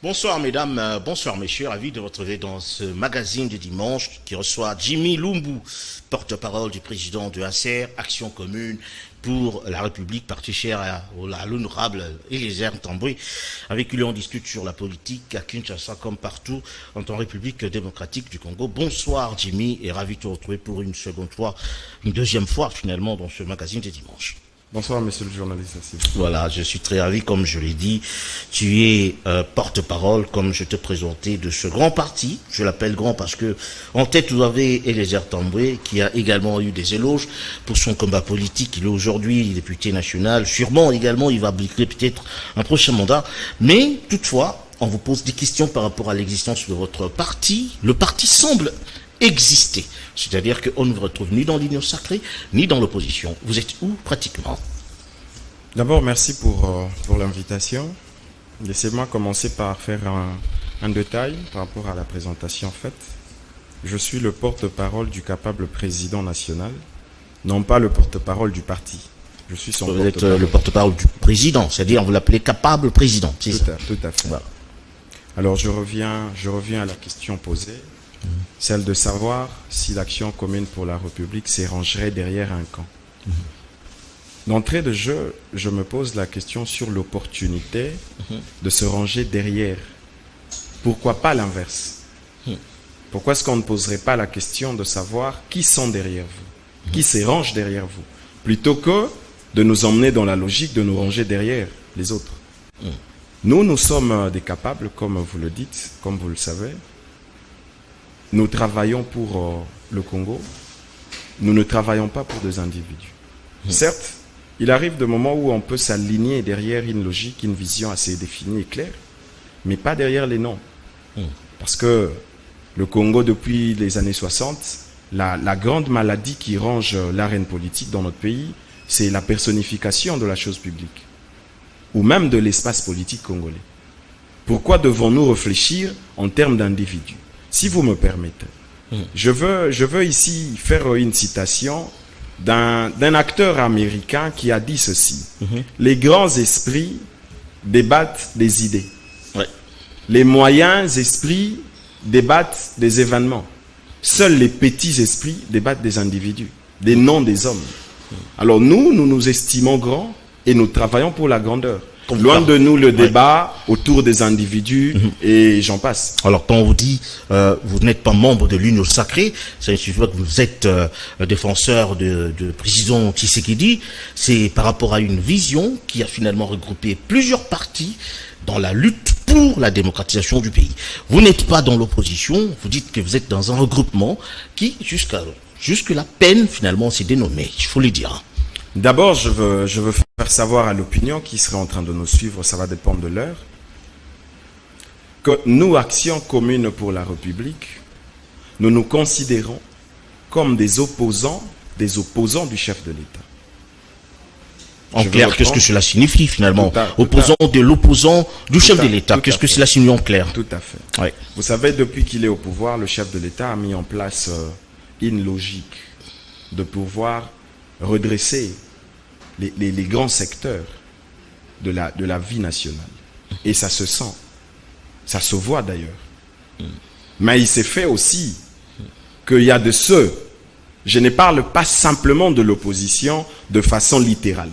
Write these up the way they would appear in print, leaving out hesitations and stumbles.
Bonsoir mesdames, bonsoir messieurs, ravi de vous retrouver dans ce magazine de dimanche qui reçoit Jimmy Lumbu, porte-parole du président de ACR, Action Commune pour la République, parti cher à l'honorable Eliezer Ntambwe. Avec lui on discute sur la politique à Kinshasa comme partout en tant République démocratique du Congo. Bonsoir Jimmy et ravi de vous retrouver pour une seconde fois, une deuxième fois finalement dans ce magazine de dimanche. Bonsoir, monsieur le journaliste. Voilà, je suis très ravi, comme je l'ai dit. Tu es porte-parole, comme je te présentais, de ce grand parti. Je l'appelle grand parce que en tête, vous avez Eliezer Ntambwe, qui a également eu des éloges pour son combat politique. Il est aujourd'hui député national. Sûrement, également, il va boucler peut-être un prochain mandat. Mais, toutefois, on vous pose des questions par rapport à l'existence de votre parti. Le parti semble exister. C'est-à-dire qu'on ne vous retrouve ni dans l'union sacrée, ni dans l'opposition. Vous êtes où, pratiquement? D'abord, merci pour l'invitation. Laissez-moi commencer par faire un détail par rapport à la présentation faite. Je suis le porte-parole du capable président national, non pas le porte-parole du parti. Je suis son porte-parole. Vous êtes le porte-parole du président, c'est-à-dire vous l'appelez capable président. Tout à fait. Voilà. Alors, je reviens à la question posée. Celle de savoir si l'Action commune pour la République s'érangerait derrière un camp. D'entrée de jeu, je me pose la question sur l'opportunité de se ranger derrière. Pourquoi pas l'inverse? Pourquoi est-ce qu'on ne poserait pas la question de savoir qui sont derrière vous, qui se range derrière vous, plutôt que de nous emmener dans la logique de nous ranger derrière les autres? Nous sommes des capables, comme vous le dites, comme vous le savez. Nous travaillons pour le Congo. Nous ne travaillons pas pour des individus. Certes, il arrive des moments où on peut s'aligner derrière une logique, une vision assez définie et claire, mais pas derrière les noms. Parce que le Congo, depuis les années 60, la grande maladie qui ronge l'arène politique dans notre pays, c'est la personnification de la chose publique, ou même de l'espace politique congolais. Pourquoi devons-nous réfléchir en termes d'individus? Si vous me permettez, je veux ici faire une citation d'un acteur américain qui a dit ceci. Les grands esprits débattent des idées. Les moyens esprits débattent des événements. Seuls les petits esprits débattent des individus, des noms des hommes. Alors nous nous estimons grands et nous travaillons pour la grandeur. Loin de nous le débat autour des individus et j'en passe. Alors quand on vous dit vous n'êtes pas membre de l'Union sacrée, ça signifie que vous êtes défenseur de président Tshisekedi, c'est par rapport à une vision qui a finalement regroupé plusieurs partis dans la lutte pour la démocratisation du pays. Vous n'êtes pas dans l'opposition, vous dites que vous êtes dans un regroupement qui jusque la peine finalement s'est dénommé, il faut le dire. D'abord, je veux faire savoir à l'opinion qui serait en train de nous suivre, ça va dépendre de l'heure, que nous, Action commune pour la République, nous nous considérons comme des opposants du chef de l'État. En clair, qu'est-ce que cela signifie finalement? Opposant de l'opposant du chef de l'État, qu'est-ce que cela signifie en clair? Tout à fait. Oui. Vous savez, depuis qu'il est au pouvoir, le chef de l'État a mis en place une logique de pouvoir redresser les grands secteurs de la vie nationale. Et ça se sent. Ça se voit d'ailleurs. Mais il s'est fait aussi qu'il y a de ceux, je ne parle pas simplement de l'opposition de façon littérale,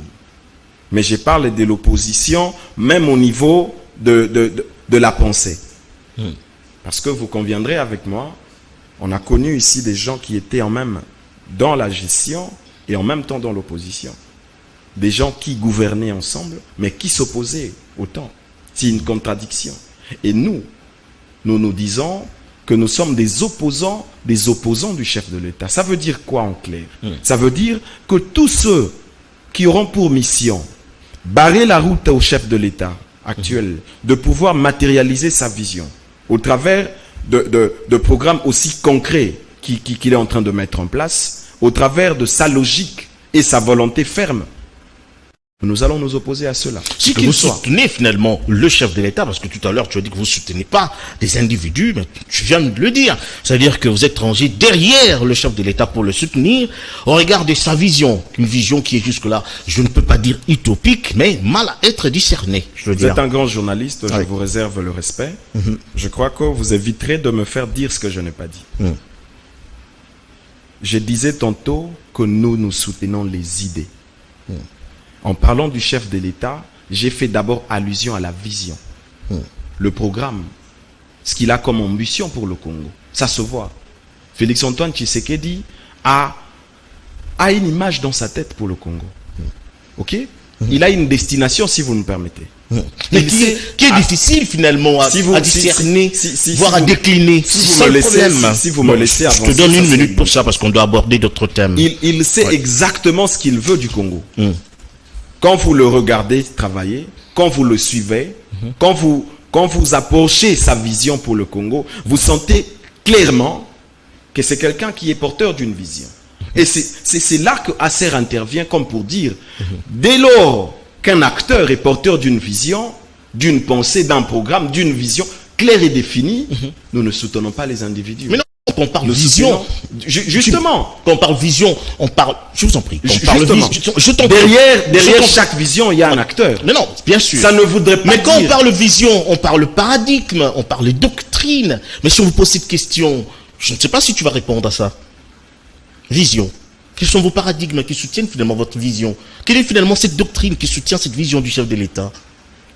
mais je parle de l'opposition même au niveau de la pensée. Parce que vous conviendrez avec moi, on a connu ici des gens qui étaient en même dans la gestion et en même temps dans l'opposition. Des gens qui gouvernaient ensemble, mais qui s'opposaient autant. C'est une contradiction. Et nous disons que nous sommes des opposants du chef de l'État. Ça veut dire quoi en clair? Ça veut dire que tous ceux qui auront pour mission barrer la route au chef de l'État actuel, de pouvoir matérialiser sa vision au travers de programmes aussi concrets qu'il est en train de mettre en place, au travers de sa logique et sa volonté ferme Nous allons nous opposer à cela. Si que vous soutenez finalement le chef de l'État, parce que tout à l'heure tu as dit que vous ne soutenez pas des individus, mais tu viens de le dire. C'est-à-dire que vous êtes rangé derrière le chef de l'État pour le soutenir, au regard de sa vision. Une vision qui est jusque-là, je ne peux pas dire utopique, mais mal à être discernée. Vous êtes un grand journaliste, je vous réserve le respect. Je crois que vous éviterez de me faire dire ce que je n'ai pas dit. Je disais tantôt que nous soutenons les idées. En parlant du chef de l'État, j'ai fait d'abord allusion à la vision, le programme, ce qu'il a comme ambition pour le Congo. Ça se voit. Félix-Antoine Tshisekedi a une image dans sa tête pour le Congo. Ok? Il a une destination, si vous me permettez. Mais qui est difficile finalement à discerner, voire à décliner. Si vous me laissez avancer. Je te donne une minute pour ça parce qu'on doit aborder d'autres thèmes. Il sait exactement ce qu'il veut du Congo. Quand vous le regardez travailler, quand vous le suivez, quand vous approchez sa vision pour le Congo, vous sentez clairement que c'est quelqu'un qui est porteur d'une vision. Et c'est là que Acer intervient comme pour dire, dès lors qu'un acteur est porteur d'une vision, d'une pensée, d'un programme, d'une vision claire et définie, nous ne soutenons pas les individus. Mais non, quand on parle vision, justement, quand on parle vision, on parle, je vous en prie, derrière chaque vision, il y a un acteur. Mais non, bien sûr. Ça ne voudrait pas Mais quand on parle vision, on parle paradigme, on parle doctrine. Mais si on vous pose cette question, je ne sais pas si tu vas répondre à ça. Vision. Quels sont vos paradigmes qui soutiennent finalement votre vision? Quelle est finalement cette doctrine qui soutient cette vision du chef de l'État?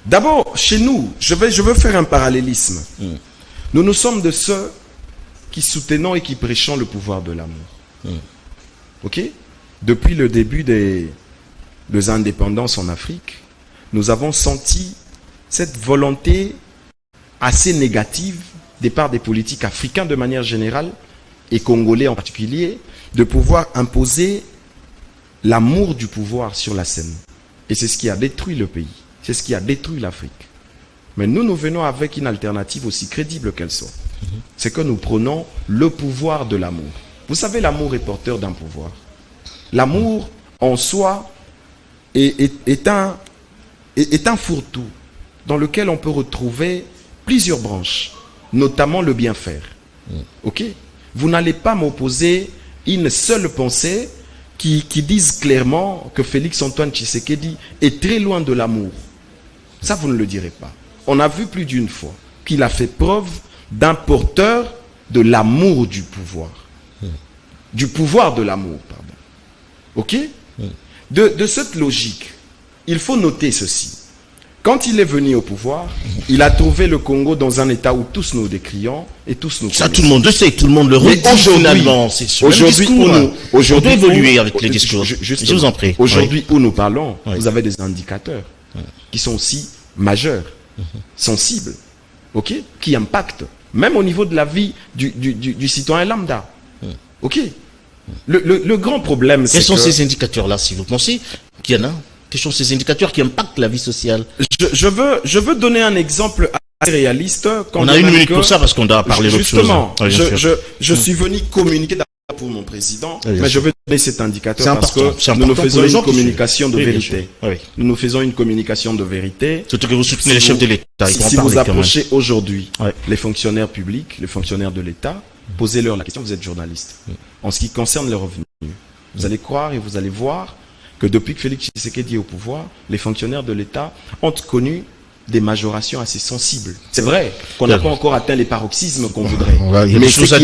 D'abord, chez nous, je veux faire un parallélisme. Nous sommes de ceux qui soutenons et qui prêchons le pouvoir de l'amour. Ok? Depuis le début des indépendances en Afrique, nous avons senti cette volonté assez négative des parts des politiques africains de manière générale et congolais en particulier, de pouvoir imposer l'amour du pouvoir sur la scène. Et c'est ce qui a détruit le pays. C'est ce qui a détruit l'Afrique. Mais nous venons avec une alternative aussi crédible qu'elle soit. C'est que nous prenons le pouvoir de l'amour. Vous savez, l'amour est porteur d'un pouvoir. L'amour, en soi, est un fourre-tout dans lequel on peut retrouver plusieurs branches, notamment le bien faire. Ok? Vous n'allez pas m'opposer une seule pensée qui dise clairement que Félix-Antoine Tshisekedi est très loin de l'amour. Ça, vous ne le direz pas. On a vu plus d'une fois qu'il a fait preuve d'un porteur de l'amour du pouvoir. Du pouvoir de l'amour, pardon. Ok? De cette logique, il faut noter ceci. Quand il est venu au pouvoir, il a trouvé le Congo dans un état où tous nous décrions et tous nous connaissons. Ça, tout le monde le sait, tout le monde le redit finalement. Aujourd'hui, on doit évoluer avec les discours. Je vous en prie. Aujourd'hui, où nous parlons, vous avez des indicateurs qui sont aussi majeurs, sensibles, ok, qui impactent, même au niveau de la vie du citoyen lambda. Ok. Le grand problème, c'est quels sont ces indicateurs-là, si vous pensez qu'il y en a? Quels sont ces indicateurs qui impactent la vie sociale? Je veux donner un exemple assez réaliste. On a une minute pour ça parce qu'on doit parler d'autre chose. Justement, je suis venu communiquer pour mon président, mais je veux donner cet indicateur parce que nous faisons une communication de vérité. Nous faisons une communication de vérité. Surtout que vous soutenez les chefs de l'État. Si vous approchez aujourd'hui les fonctionnaires publics, les fonctionnaires de l'État, posez-leur la question, vous êtes journaliste. En ce qui concerne les revenus, vous allez croire et vous allez voir que depuis que Félix Tshisekedi est au pouvoir, les fonctionnaires de l'État ont connu des majorations assez sensibles. C'est vrai qu'on n'a pas encore atteint les paroxysmes qu'on voudrait. Mais ce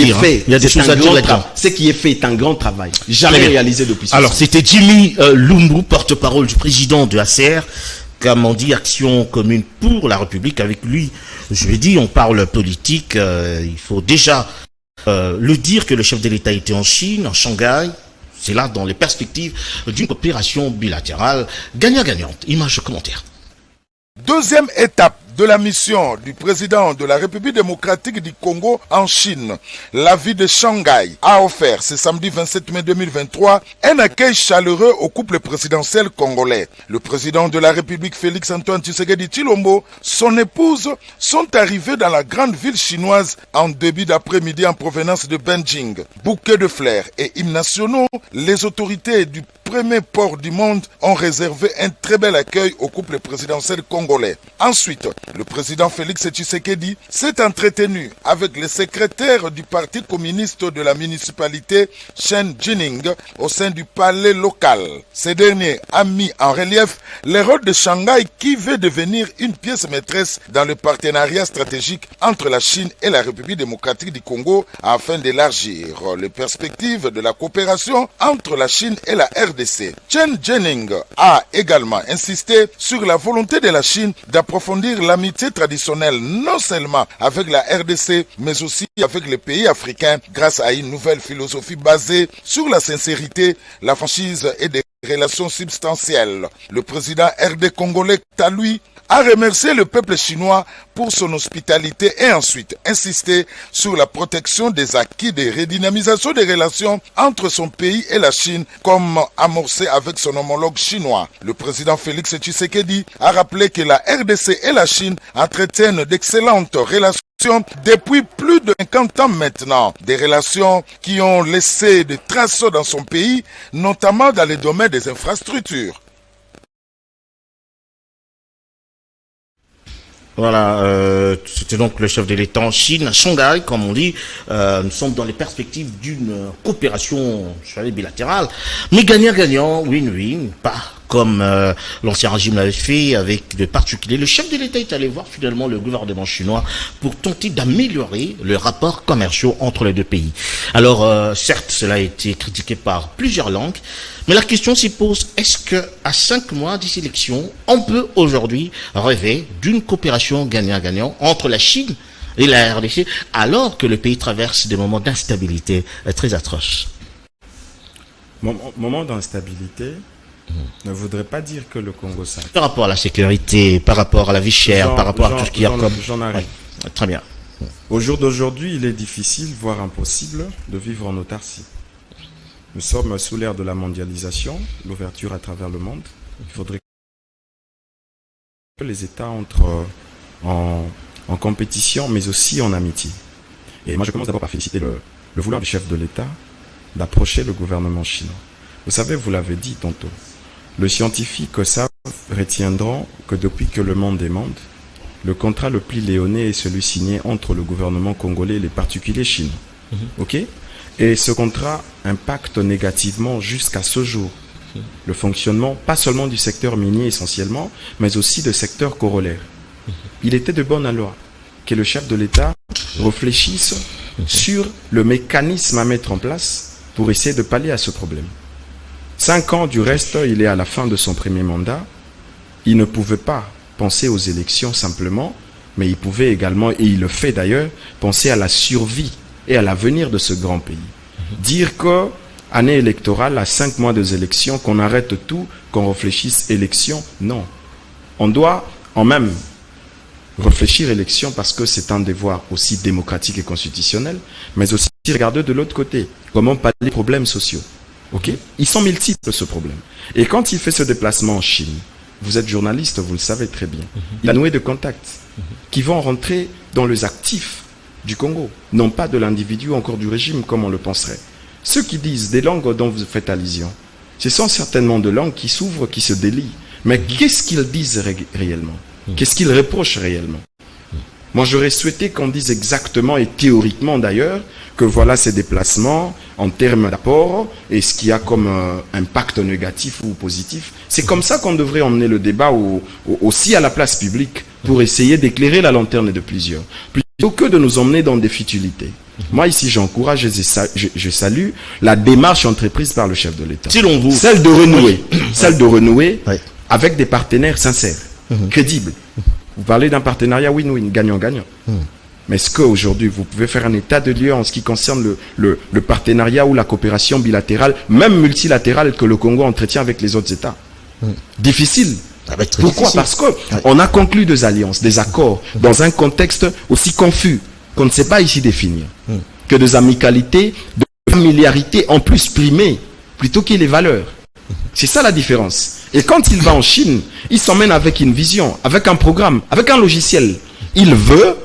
qui est fait est un grand travail. Jamais réalisé depuis. Alors, c'était Jimmy Lumbu, porte-parole du président de ACR, comme on dit, Action commune pour la République. Avec lui, je l'ai dit, on parle politique. Il faut déjà le dire que le chef de l'État était en Chine, en Shanghai. C'est là dans les perspectives d'une coopération bilatérale gagnant-gagnante. Image commentaire. Deuxième étape de la mission du président de la République démocratique du Congo en Chine. La ville de Shanghai a offert ce samedi 27 mai 2023 un accueil chaleureux au couple présidentiel congolais. Le président de la République Félix-Antoine Tshisekedi Tshilombo, son épouse sont arrivés dans la grande ville chinoise en début d'après-midi en provenance de Beijing. Bouquets de fleurs et hymnes nationaux, les autorités du premier port du monde, ont réservé un très bel accueil au couple présidentiel congolais. Ensuite, le président Félix Tshisekedi s'est entretenu avec le secrétaire du Parti communiste de la municipalité Chen Jining au sein du palais local. Ce dernier a mis en relief le rôle de Shanghai qui veut devenir une pièce maîtresse dans le partenariat stratégique entre la Chine et la République démocratique du Congo afin d'élargir les perspectives de la coopération entre la Chine et la RDC. Chen Jining a également insisté sur la volonté de la Chine d'approfondir l'amitié traditionnelle non seulement avec la RDC mais aussi avec les pays africains grâce à une nouvelle philosophie basée sur la sincérité, la franchise et des relations substantielles. Le président RD congolais, à lui, a remercié le peuple chinois pour son hospitalité et ensuite insisté sur la protection des acquis de redynamisation des relations entre son pays et la Chine comme amorcé avec son homologue chinois. Le président Félix Tshisekedi a rappelé que la RDC et la Chine entretiennent d'excellentes relations depuis plus de 50 ans maintenant, des relations qui ont laissé des traces dans son pays, notamment dans le domaine des infrastructures. Voilà, c'était donc le chef de l'État en Chine, à Shanghai, comme on dit. Nous sommes dans les perspectives d'une coopération, bilatérale, mais gagnant-gagnant, win-win, pas comme l'ancien régime l'avait fait avec de particuliers. Le chef de l'État est allé voir finalement le gouvernement chinois pour tenter d'améliorer les rapports commerciaux entre les deux pays. Alors, certes, cela a été critiqué par plusieurs langues, mais la question s'y pose, est-ce que à 5 mois d'ici l'élection, on peut aujourd'hui rêver d'une coopération gagnant-gagnant entre la Chine et la RDC, alors que le pays traverse des moments d'instabilité très atroces? Moment d'instabilité ne voudrait pas dire que le Congo s'arrête. Par rapport à la sécurité, par rapport à la vie chère, par rapport à tout ce qu'il y a comme... J'en arrive. Ouais, très bien. Au jour d'aujourd'hui, il est difficile, voire impossible, de vivre en autarcie. Nous sommes sous l'ère de la mondialisation, l'ouverture à travers le monde. Il faudrait que les États entrent en compétition, mais aussi en amitié. Et moi, je commence d'abord par féliciter le vouloir du chef de l'État d'approcher le gouvernement chinois. Vous savez, vous l'avez dit tantôt, les scientifiques savent, retiendront que depuis que le monde est monde, le contrat le plus léoné est celui signé entre le gouvernement congolais et les particuliers chinois. Ok ? Et ce contrat impacte négativement jusqu'à ce jour le fonctionnement, pas seulement du secteur minier essentiellement, mais aussi de secteurs corollaires. Il était de bonne loi que le chef de l'État réfléchisse sur le mécanisme à mettre en place pour essayer de pallier à ce problème. 5 ans du reste, il est à la fin de son premier mandat. Il ne pouvait pas penser aux élections simplement, mais il pouvait également, et il le fait d'ailleurs, penser à la survie et à l'avenir de ce grand pays. Dire que année électorale, à 5 mois des élections, qu'on arrête tout, qu'on réfléchisse élection, non. On doit en même réfléchir élection parce que c'est un devoir aussi démocratique et constitutionnel, mais aussi regarder de l'autre côté, comment pallier les problèmes sociaux. Ok, ils sont multiples ce problème. Et quand il fait ce déplacement en Chine, vous êtes journaliste, vous le savez très bien, il a noué de contacts qui vont rentrer dans les actifs du Congo, non pas de l'individu, encore du régime comme on le penserait. Ceux qui disent des langues dont vous faites allusion, ce sont certainement des langues qui s'ouvrent, qui se délient. Mais qu'est-ce qu'ils disent réellement? Qu'est-ce qu'ils reprochent réellement? Moi, j'aurais souhaité qu'on dise exactement et théoriquement d'ailleurs que voilà ces déplacements en termes d'apport et ce qu'il y a comme impact négatif ou positif. C'est comme ça qu'on devrait emmener le débat aussi à la place publique pour essayer d'éclairer la lanterne de plusieurs. Plutôt que de nous emmener dans des futilités. Moi, ici, j'encourage et je salue la démarche entreprise par le chef de l'État. Selon vous. Celle de renouer avec des partenaires sincères, crédibles. Vous parlez d'un partenariat win-win, gagnant-gagnant. Mais est-ce qu'aujourd'hui, vous pouvez faire un état de lieu en ce qui concerne le partenariat ou la coopération bilatérale, même multilatérale, que le Congo entretient avec les autres États? Difficile. Pourquoi? Parce qu'on a conclu des alliances, des accords, dans un contexte aussi confus, qu'on ne sait pas ici définir, que des amicalités, de familiarité en plus primées, plutôt que les valeurs. C'est ça la différence. Et quand il va en Chine, il s'emmène avec une vision, avec un programme, avec un logiciel. Il veut,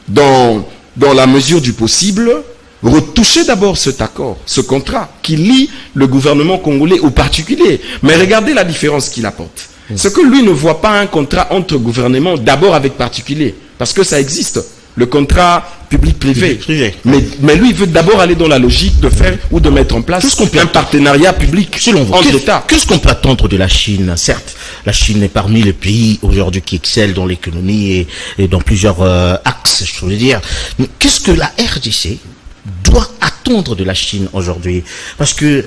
dans la mesure du possible, retoucher d'abord cet accord, ce contrat qui lie le gouvernement congolais aux particuliers. Mais regardez la différence qu'il apporte. C'est que lui ne voit pas un contrat entre gouvernements d'abord avec particuliers, parce que ça existe, le contrat public-privé. Mais lui, il veut d'abord aller dans la logique de faire ou de mettre en place un partenariat public entre États. Qu'est-ce qu'on peut attendre de la Chine? Certes, la Chine est parmi les pays aujourd'hui qui excellent dans l'économie et dans plusieurs axes, je veux dire. Mais qu'est-ce que la RDC doit attendre de la Chine aujourd'hui? Parce que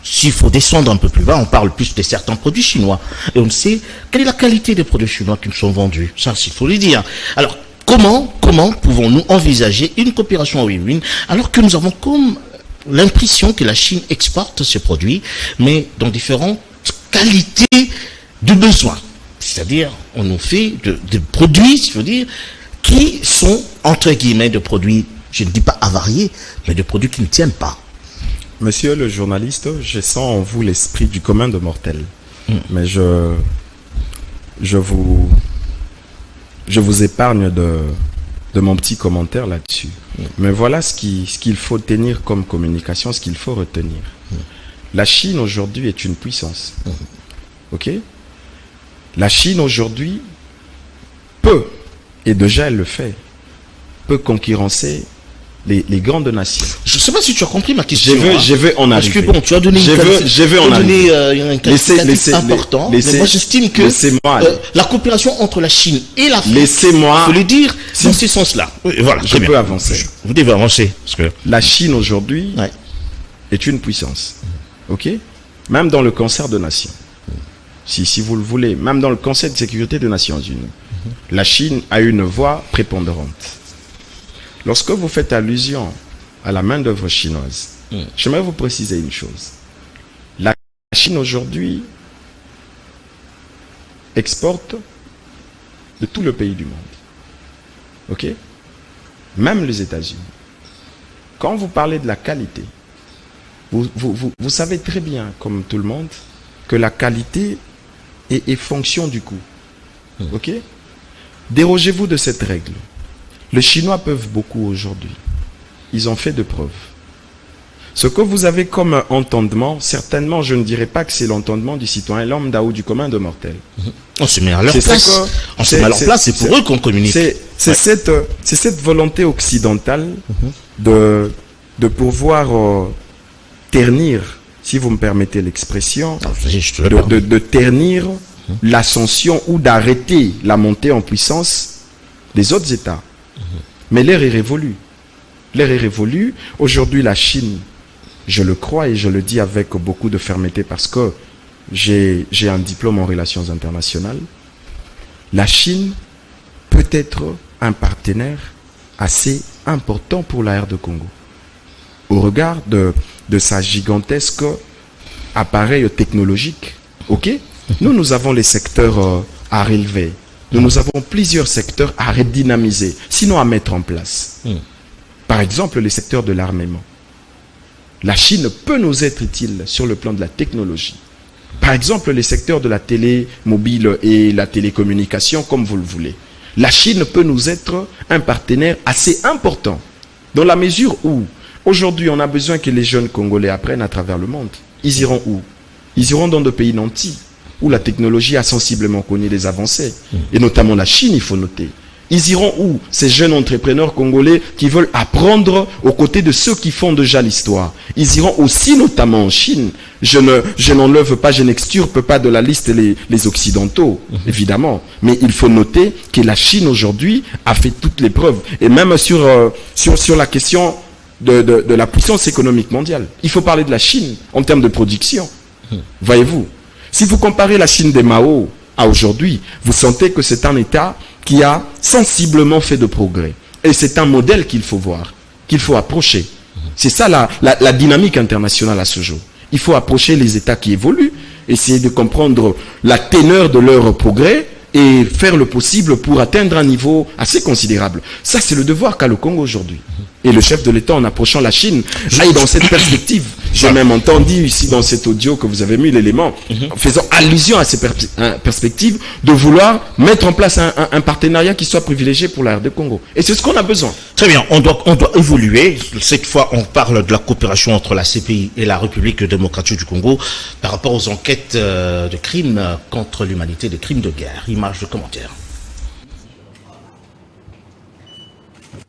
s'il faut descendre un peu plus bas, on parle plus de certains produits chinois. Et on sait quelle est la qualité des produits chinois qui nous sont vendus. Ça, il faut le dire. Alors, comment pouvons-nous envisager une coopération win-win alors que nous avons comme l'impression que la Chine exporte ses produits, mais dans différentes qualités de besoin. C'est-à-dire, on nous fait de produits, je veux dire, qui sont, entre guillemets, de produits, je ne dis pas avariés, mais de produits qui ne tiennent pas. Monsieur le journaliste, je sens en vous l'esprit du commun de mortels. Mais je vous épargne de mon petit commentaire là-dessus. Mais voilà ce qu'il faut tenir comme communication, ce qu'il faut retenir. La Chine aujourd'hui est une puissance. Ok? La Chine aujourd'hui peut, et déjà elle le fait, peut concurrencer les grandes nations. Je ne sais pas si tu as compris ma question. Je vais en arriver. Parce que bon, tu as donné un qualificatif important. Mais moi, j'estime que la coopération entre la Chine et l'Afrique, laissez-moi, il faut le dire dans ce sens-là. Voilà, je peux avancer. Vous devez avancer. Parce que la Chine aujourd'hui est une puissance. Ok? Même dans le concert de nations. Si vous le voulez, même dans le Conseil de sécurité des Nations Unies, la Chine a une voix prépondérante. Lorsque vous faites allusion à la main-d'œuvre chinoise, j'aimerais vous préciser une chose. La Chine aujourd'hui exporte de tout le pays du monde. Ok? Même les États-Unis. Quand vous parlez de la qualité, vous savez très bien, comme tout le monde, que la qualité est fonction du coût. Ok? Dérogez-vous de cette règle. Les Chinois peuvent beaucoup aujourd'hui. Ils ont fait de preuves. Ce que vous avez comme entendement, certainement, je ne dirais pas que c'est l'entendement du citoyen lambda ou du commun de mortels. On se met à leur place. On se met à leur place, c'est pour eux qu'on communique. C'est cette volonté occidentale de pouvoir ternir, si vous me permettez l'expression, de ternir l'ascension ou d'arrêter la montée en puissance des autres États. Mais l'ère est révolue. L'ère est révolue. Aujourd'hui, la Chine, je le crois et je le dis avec beaucoup de fermeté parce que j'ai un diplôme en relations internationales. La Chine peut être un partenaire assez important pour la R de Congo. Au regard de sa gigantesque appareil technologique. Ok? Nous avons les secteurs à relever. Nous avons plusieurs secteurs à redynamiser, sinon à mettre en place. Par exemple, les secteurs de l'armement. La Chine peut nous être utile sur le plan de la technologie. Par exemple, les secteurs de la télé mobile et la télécommunication, comme vous le voulez. La Chine peut nous être un partenaire assez important, dans la mesure où, aujourd'hui, on a besoin que les jeunes Congolais apprennent à travers le monde. Ils iront où? Ils iront dans des pays nantis, où la technologie a sensiblement connu des avancées. Et notamment la Chine, il faut noter. Ils iront où? Ces jeunes entrepreneurs congolais qui veulent apprendre aux côtés de ceux qui font déjà l'histoire. Ils iront aussi notamment en Chine. Je n'enlève pas, je n'extirpe pas de la liste les Occidentaux, évidemment. Mais il faut noter que la Chine aujourd'hui a fait toutes les preuves. Et même sur la question de la puissance économique mondiale. Il faut parler de la Chine en termes de production. Voyez-vous? Si vous comparez la Chine des Mao à aujourd'hui, vous sentez que c'est un État qui a sensiblement fait de progrès. Et c'est un modèle qu'il faut voir, qu'il faut approcher. C'est ça la dynamique internationale à ce jour. Il faut approcher les États qui évoluent, essayer de comprendre la teneur de leur progrès et faire le possible pour atteindre un niveau assez considérable. Ça, c'est le devoir qu'a le Congo aujourd'hui. et le chef de l'État, en approchant la Chine, aille dans cette perspective. J'ai même entendu ici dans cet audio que vous avez mis l'élément, faisant allusion à ces perspectives, de vouloir mettre en place un partenariat qui soit privilégié pour la RD Congo. Et c'est ce qu'on a besoin. Très bien, on doit évoluer. Cette fois, on parle de la coopération entre la CPI et la République démocratique du Congo par rapport aux enquêtes de crimes contre l'humanité, de crimes de guerre. Image de commentaire.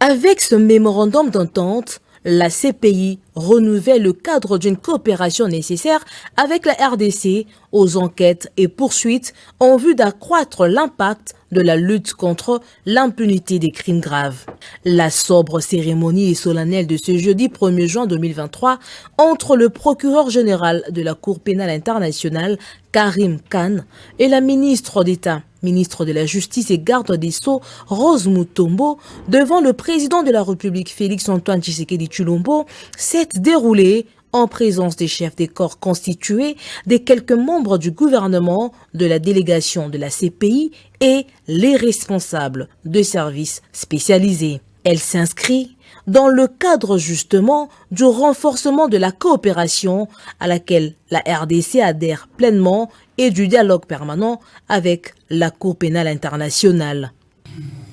Avec ce mémorandum d'entente, la CPI renouvelle le cadre d'une coopération nécessaire avec la RDC aux enquêtes et poursuites en vue d'accroître l'impact de la lutte contre l'impunité des crimes graves. La sobre cérémonie est solennelle de ce jeudi 1er juin 2023 entre le procureur général de la Cour pénale internationale, Karim Khan, et la ministre d'État, ministre de la Justice et garde des Sceaux, Rose Mutombo, devant le président de la République, Félix-Antoine Tshisekedi Tshilombo, s'est déroulée en présence des chefs des corps constitués, des quelques membres du gouvernement, de la délégation de la CPI et les responsables de services spécialisés. Elle s'inscrit dans le cadre justement du renforcement de la coopération à laquelle la RDC adhère pleinement et du dialogue permanent avec la Cour pénale internationale.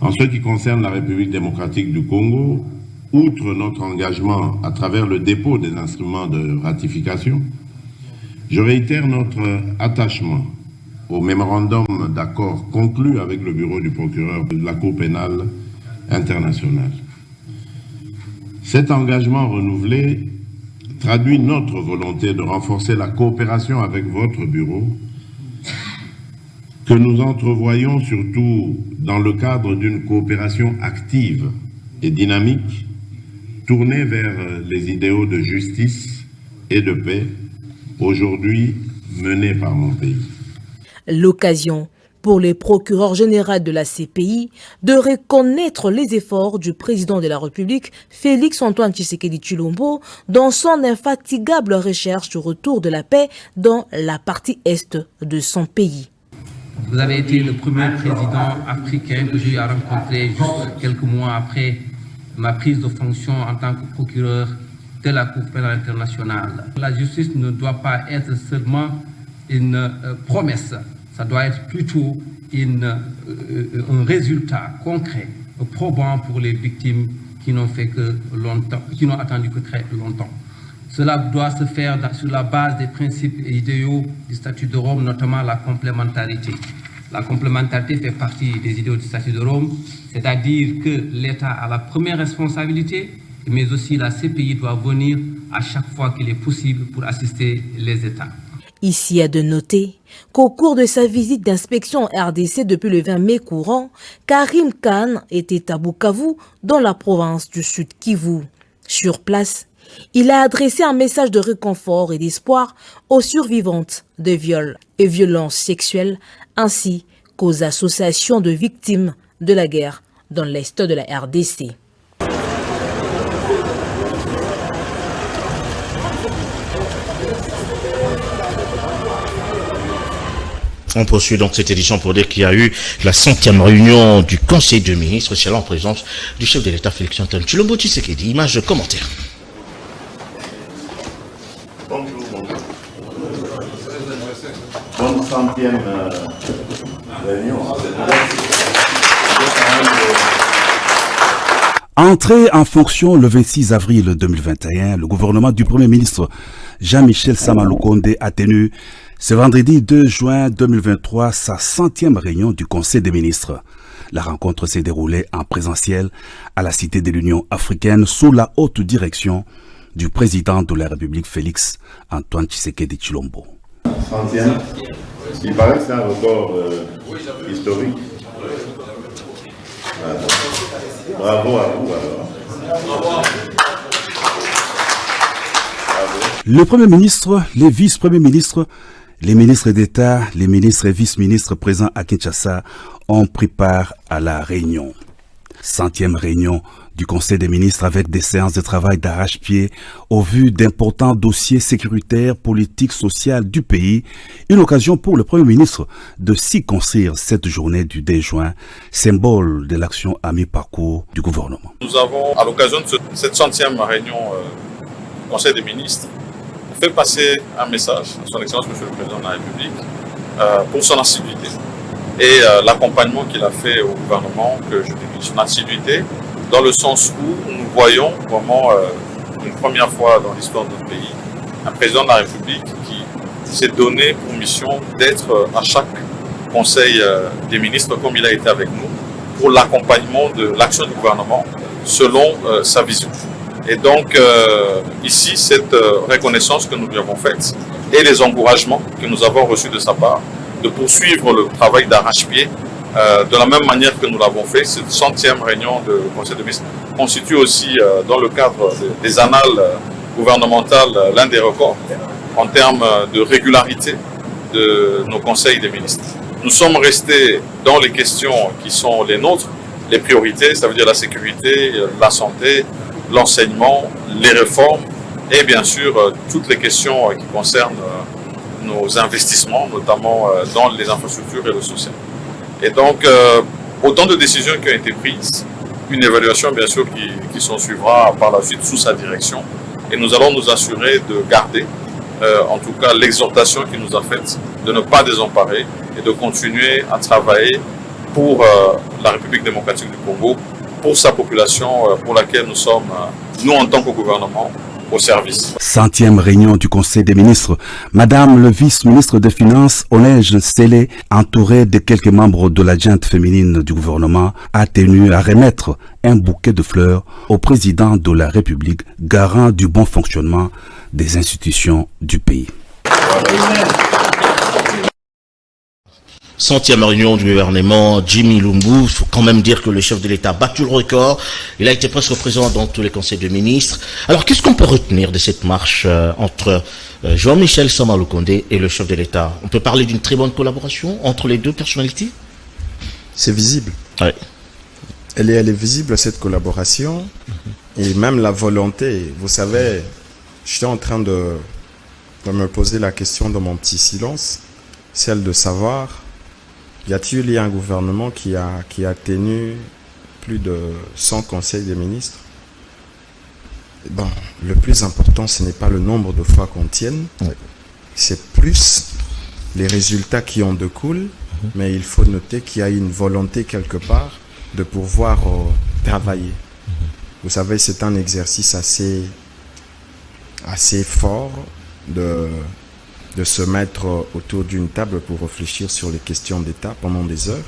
En ce qui concerne la République démocratique du Congo, outre notre engagement à travers le dépôt des instruments de ratification, je réitère notre attachement au mémorandum d'accord conclu avec le bureau du procureur de la Cour pénale internationale. Cet engagement renouvelé traduit notre volonté de renforcer la coopération avec votre bureau, que nous entrevoyons surtout dans le cadre d'une coopération active et dynamique, tournée vers les idéaux de justice et de paix, aujourd'hui menés par mon pays. L'occasion pour les procureurs généraux de la CPI de reconnaître les efforts du président de la République, Félix-Antoine Tshisekedi Tshilombo, dans son infatigable recherche du retour de la paix dans la partie est de son pays. Vous avez été le premier président africain que j'ai eu à rencontrer juste quelques mois après ma prise de fonction en tant que procureur de la Cour pénale internationale. La justice ne doit pas être seulement une promesse, ça doit être plutôt un résultat concret, probant pour les victimes qui n'ont fait que longtemps, qui n'ont attendu que très longtemps. Cela doit se faire sur la base des principes et idéaux du statut de Rome, notamment la complémentarité. La complémentarité fait partie des idéaux du statut de Rome, c'est-à-dire que l'État a la première responsabilité, mais aussi la CPI doit venir à chaque fois qu'il est possible pour assister les États. Ici, à de noter qu'au cours de sa visite d'inspection en RDC depuis le 20 mai courant, Karim Khan était à Bukavu, dans la province du Sud Kivu. Sur place, il a adressé un message de réconfort et d'espoir aux survivantes de viols et violences sexuelles, ainsi qu'aux associations de victimes de la guerre dans l'est de la RDC. On poursuit donc cette édition pour dire qu'il y a eu la 100e réunion du Conseil de ministres, c'est là en présence du chef de l'État Félix-Antoine Tshilombo Tshisekedi. Image de commentaire. Bonjour. Bonne 100e réunion. Entré en fonction le 26 avril 2021, le gouvernement du Premier ministre Jean-Michel Sama Lukonde a tenu ce vendredi 2 juin 2023 sa 100e réunion du Conseil des ministres. La rencontre s'est déroulée en présentiel à la Cité de l'Union africaine sous la haute direction du président de la République Félix-Antoine Tshisekedi Tshilombo. 100e, il paraît que c'est un record historique. Bravo à vous alors. Le Premier ministre, les vice-premiers ministres, les ministres d'État, les ministres et vice-ministres présents à Kinshasa ont pris part à la réunion. 100e réunion du Conseil des ministres avec des séances de travail d'arrache-pied au vu d'importants dossiers sécuritaires, politiques, sociaux du pays. Une occasion pour le Premier ministre de circonscrire cette journée du 2 juin, symbole de l'action à mi-parcours du gouvernement. Nous avons, à l'occasion de cette 100e réunion du Conseil des ministres, fait passer un message à son Excellence Monsieur le Président de la République pour son assiduité et l'accompagnement qu'il a fait au gouvernement, que je décris son assiduité, dans le sens où nous voyons vraiment, une première fois dans l'histoire de notre pays, un président de la République qui s'est donné pour mission d'être à chaque Conseil des ministres, comme il a été avec nous, pour l'accompagnement de l'action du gouvernement selon sa vision. Et donc, ici, cette reconnaissance que nous lui avons faite et les encouragements que nous avons reçus de sa part, de poursuivre le travail d'arrache-pied de la même manière que nous l'avons fait. Cette 100e réunion du Conseil des ministres constitue aussi, dans le cadre des annales gouvernementales, l'un des records en termes de régularité de nos conseils des ministres. Nous sommes restés dans les questions qui sont les nôtres, les priorités, ça veut dire la sécurité, la santé, l'enseignement, les réformes et bien sûr toutes les questions qui concernent nos investissements, notamment dans les infrastructures et le social. Et donc, autant de décisions qui ont été prises, une évaluation bien sûr qui s'en suivra par la suite sous sa direction. Et nous allons nous assurer de garder, en tout cas, l'exhortation qu'il nous a faite de ne pas désemparer et de continuer à travailler pour la République démocratique du Congo, pour sa population, pour laquelle nous sommes, nous en tant que gouvernement, au service. 100e réunion du Conseil des ministres. Madame le vice-ministre des Finances, Onège Sélé, entourée de quelques membres de la junte féminine du gouvernement, a tenu à remettre un bouquet de fleurs au président de la République, garant du bon fonctionnement des institutions du pays. 100e réunion du gouvernement, Jimmy Lumbu. Il faut quand même dire que le chef de l'État a battu le record. Il a été presque présent dans tous les conseils de ministres. Alors, qu'est-ce qu'on peut retenir de cette marche entre Jean-Michel Sama Lukonde et le chef de l'État? On peut parler d'une très bonne collaboration entre les deux personnalités? C'est visible. Oui. Elle est visible, cette collaboration, et même la volonté. Vous savez, j'étais en train de me poser la question dans mon petit silence, celle de savoir, y a-t-il eu un gouvernement qui a tenu plus de 100 conseils des ministres? Bon, le plus important, ce n'est pas le nombre de fois qu'on tienne, c'est plus les résultats qui en découlent, mais il faut noter qu'il y a une volonté quelque part de pouvoir travailler. Vous savez, c'est un exercice assez fort de se mettre autour d'une table pour réfléchir sur les questions d'État pendant des heures.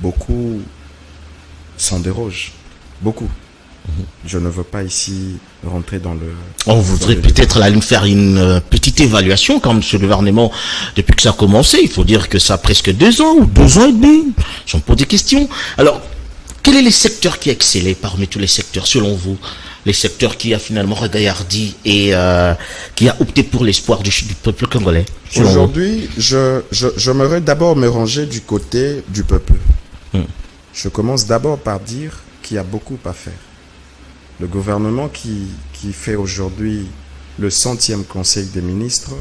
Beaucoup s'en dérogent. Beaucoup. Je ne veux pas ici rentrer dans le... On voudrait peut-être faire une petite évaluation comme ce gouvernement depuis que ça a commencé. Il faut dire que ça a presque 2 ans ou 2 ans et demi. J'en pose des questions. Alors, quels sont les secteurs qui excellaient parmi tous les secteurs selon vous? Les secteurs qui a finalement regaillardi et qui a opté pour l'espoir du peuple congolais. Aujourd'hui, j'aimerais d'abord me ranger du côté du peuple. Je commence d'abord par dire qu'il y a beaucoup à faire. Le gouvernement qui fait aujourd'hui le 100e Conseil des ministres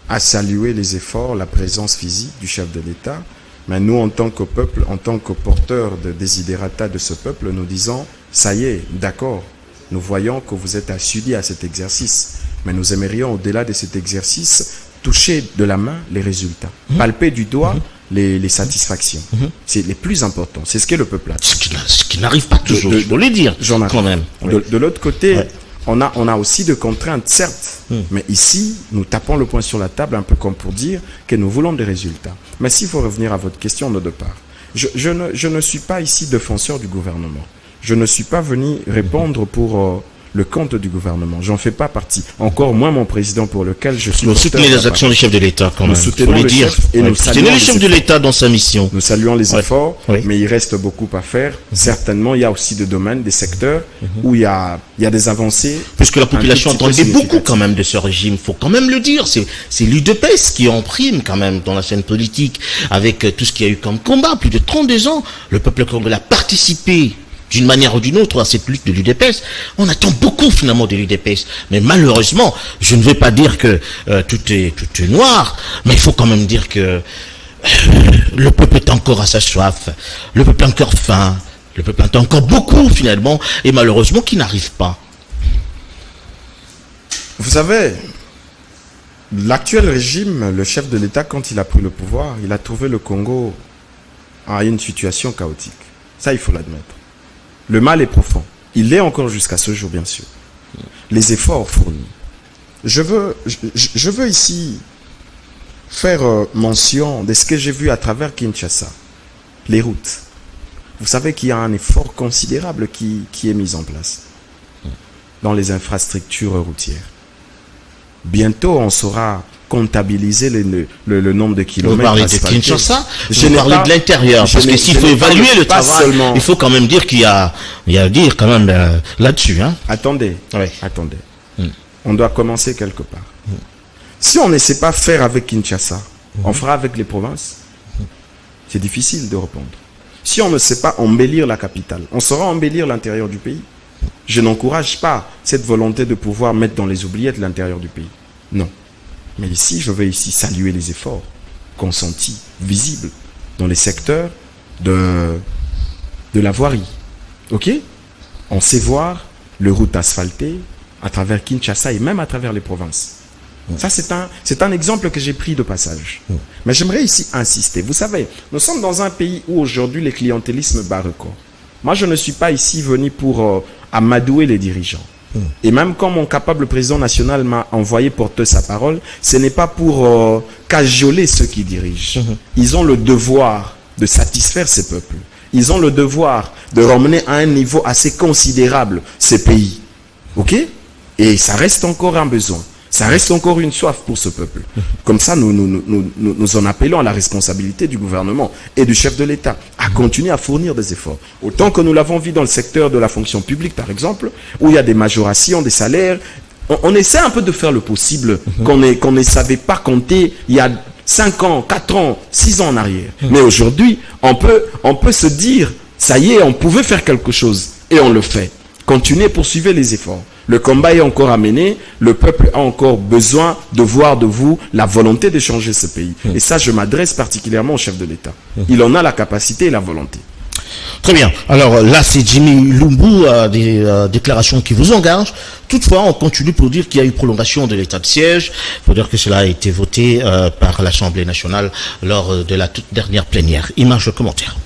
a salué les efforts, la présence physique du chef de l'État. Mais nous, en tant que peuple, en tant que porteurs de desiderata de ce peuple, nous disons, ça y est, d'accord. Nous voyons que vous êtes assidus à cet exercice, mais nous aimerions, au-delà de cet exercice, toucher de la main les résultats, palper du doigt les satisfactions. C'est les plus importants. C'est ce qu'est le peuple. Ce qui n'arrive pas toujours, je dois le dire, quand même. De l'autre côté, on a aussi de contraintes, certes, mais ici, nous tapons le poing sur la table, un peu comme pour dire que nous voulons des résultats. Mais s'il faut revenir à votre question de départ, je ne suis pas ici défenseur du gouvernement. Je ne suis pas venu répondre pour le compte du gouvernement. J'en fais pas partie. Encore moins mon président pour lequel je suis... Nous soutenons les actions du chef de l'État quand même. Nous soutenons le chef et nous saluons le chef de l'État dans sa mission. Nous saluons les efforts, mais il reste beaucoup à faire. Certainement, il y a aussi des domaines, des secteurs où il y a des avancées. Puisque la population attendait beaucoup quand même de ce régime. Il faut quand même le dire. C'est l'UDPS qui en prime quand même dans la scène politique avec tout ce qu'il y a eu comme combat. Plus de 32 ans, le peuple congolais a participé d'une manière ou d'une autre à cette lutte de l'UDPS. On attend beaucoup finalement de l'UDPS. Mais malheureusement, je ne vais pas dire que tout est noir, mais il faut quand même dire que le peuple est encore à sa soif, le peuple a encore faim, le peuple attend encore beaucoup finalement, et malheureusement qui n'arrive pas. Vous savez, l'actuel régime, le chef de l'État, quand il a pris le pouvoir, il a trouvé le Congo à une situation chaotique. Ça, il faut l'admettre. Le mal est profond. Il l'est encore jusqu'à ce jour, bien sûr. Les efforts fournis. Je veux ici faire mention de ce que j'ai vu à travers Kinshasa. Les routes. Vous savez qu'il y a un effort considérable qui est mis en place dans les infrastructures routières. Bientôt, on saura comptabiliser le nombre de kilomètres. Vous parlez de Kinshasa, vous parlez de l'intérieur, parce que s'il faut évaluer le travail, il faut quand même dire qu'il y a à dire quand même là-dessus. Hein. Attendez, attendez. On doit commencer quelque part. Si on ne sait pas faire avec Kinshasa, on fera avec les provinces. C'est difficile de répondre. Si on ne sait pas embellir la capitale, on saura embellir l'intérieur du pays. Je n'encourage pas cette volonté de pouvoir mettre dans les oubliettes l'intérieur du pays. Non. Mais ici, je veux saluer les efforts consentis, visibles, dans les secteurs de la voirie. Ok? On sait voir les routes asphaltées à travers Kinshasa et même à travers les provinces. Ça, c'est un exemple que j'ai pris de passage. Mais j'aimerais ici insister. Vous savez, nous sommes dans un pays où aujourd'hui le clientélisme bat record. Moi, je ne suis pas ici venu pour amadouer les dirigeants. Et même quand mon capable président national m'a envoyé porter sa parole, ce n'est pas pour cajoler ceux qui dirigent. Ils ont le devoir de satisfaire ces peuples. Ils ont le devoir de ramener à un niveau assez considérable ces pays. Ok? Et ça reste encore un besoin. Ça reste encore une soif pour ce peuple. Comme ça, nous en appelons à la responsabilité du gouvernement et du chef de l'État à continuer à fournir des efforts. Autant que nous l'avons vu dans le secteur de la fonction publique, par exemple, où il y a des majorations, des salaires. On essaie un peu de faire le possible qu'on ne savait pas compter il y a 5 ans, 4 ans, 6 ans en arrière. Mais aujourd'hui, on peut se dire, ça y est, on pouvait faire quelque chose et on le fait. Continuez, poursuivez les efforts. Le combat est encore à mener. Le peuple a encore besoin de voir de vous la volonté de changer ce pays. Et ça, je m'adresse particulièrement au chef de l'État. Il en a la capacité et la volonté. Très bien. Alors là, c'est Jimmy Lumbu, des déclarations qui vous engagent. Toutefois, on continue pour dire qu'il y a eu prolongation de l'état de siège. Il faut dire que cela a été voté par l'Assemblée nationale lors de la toute dernière plénière. Image de commentaire.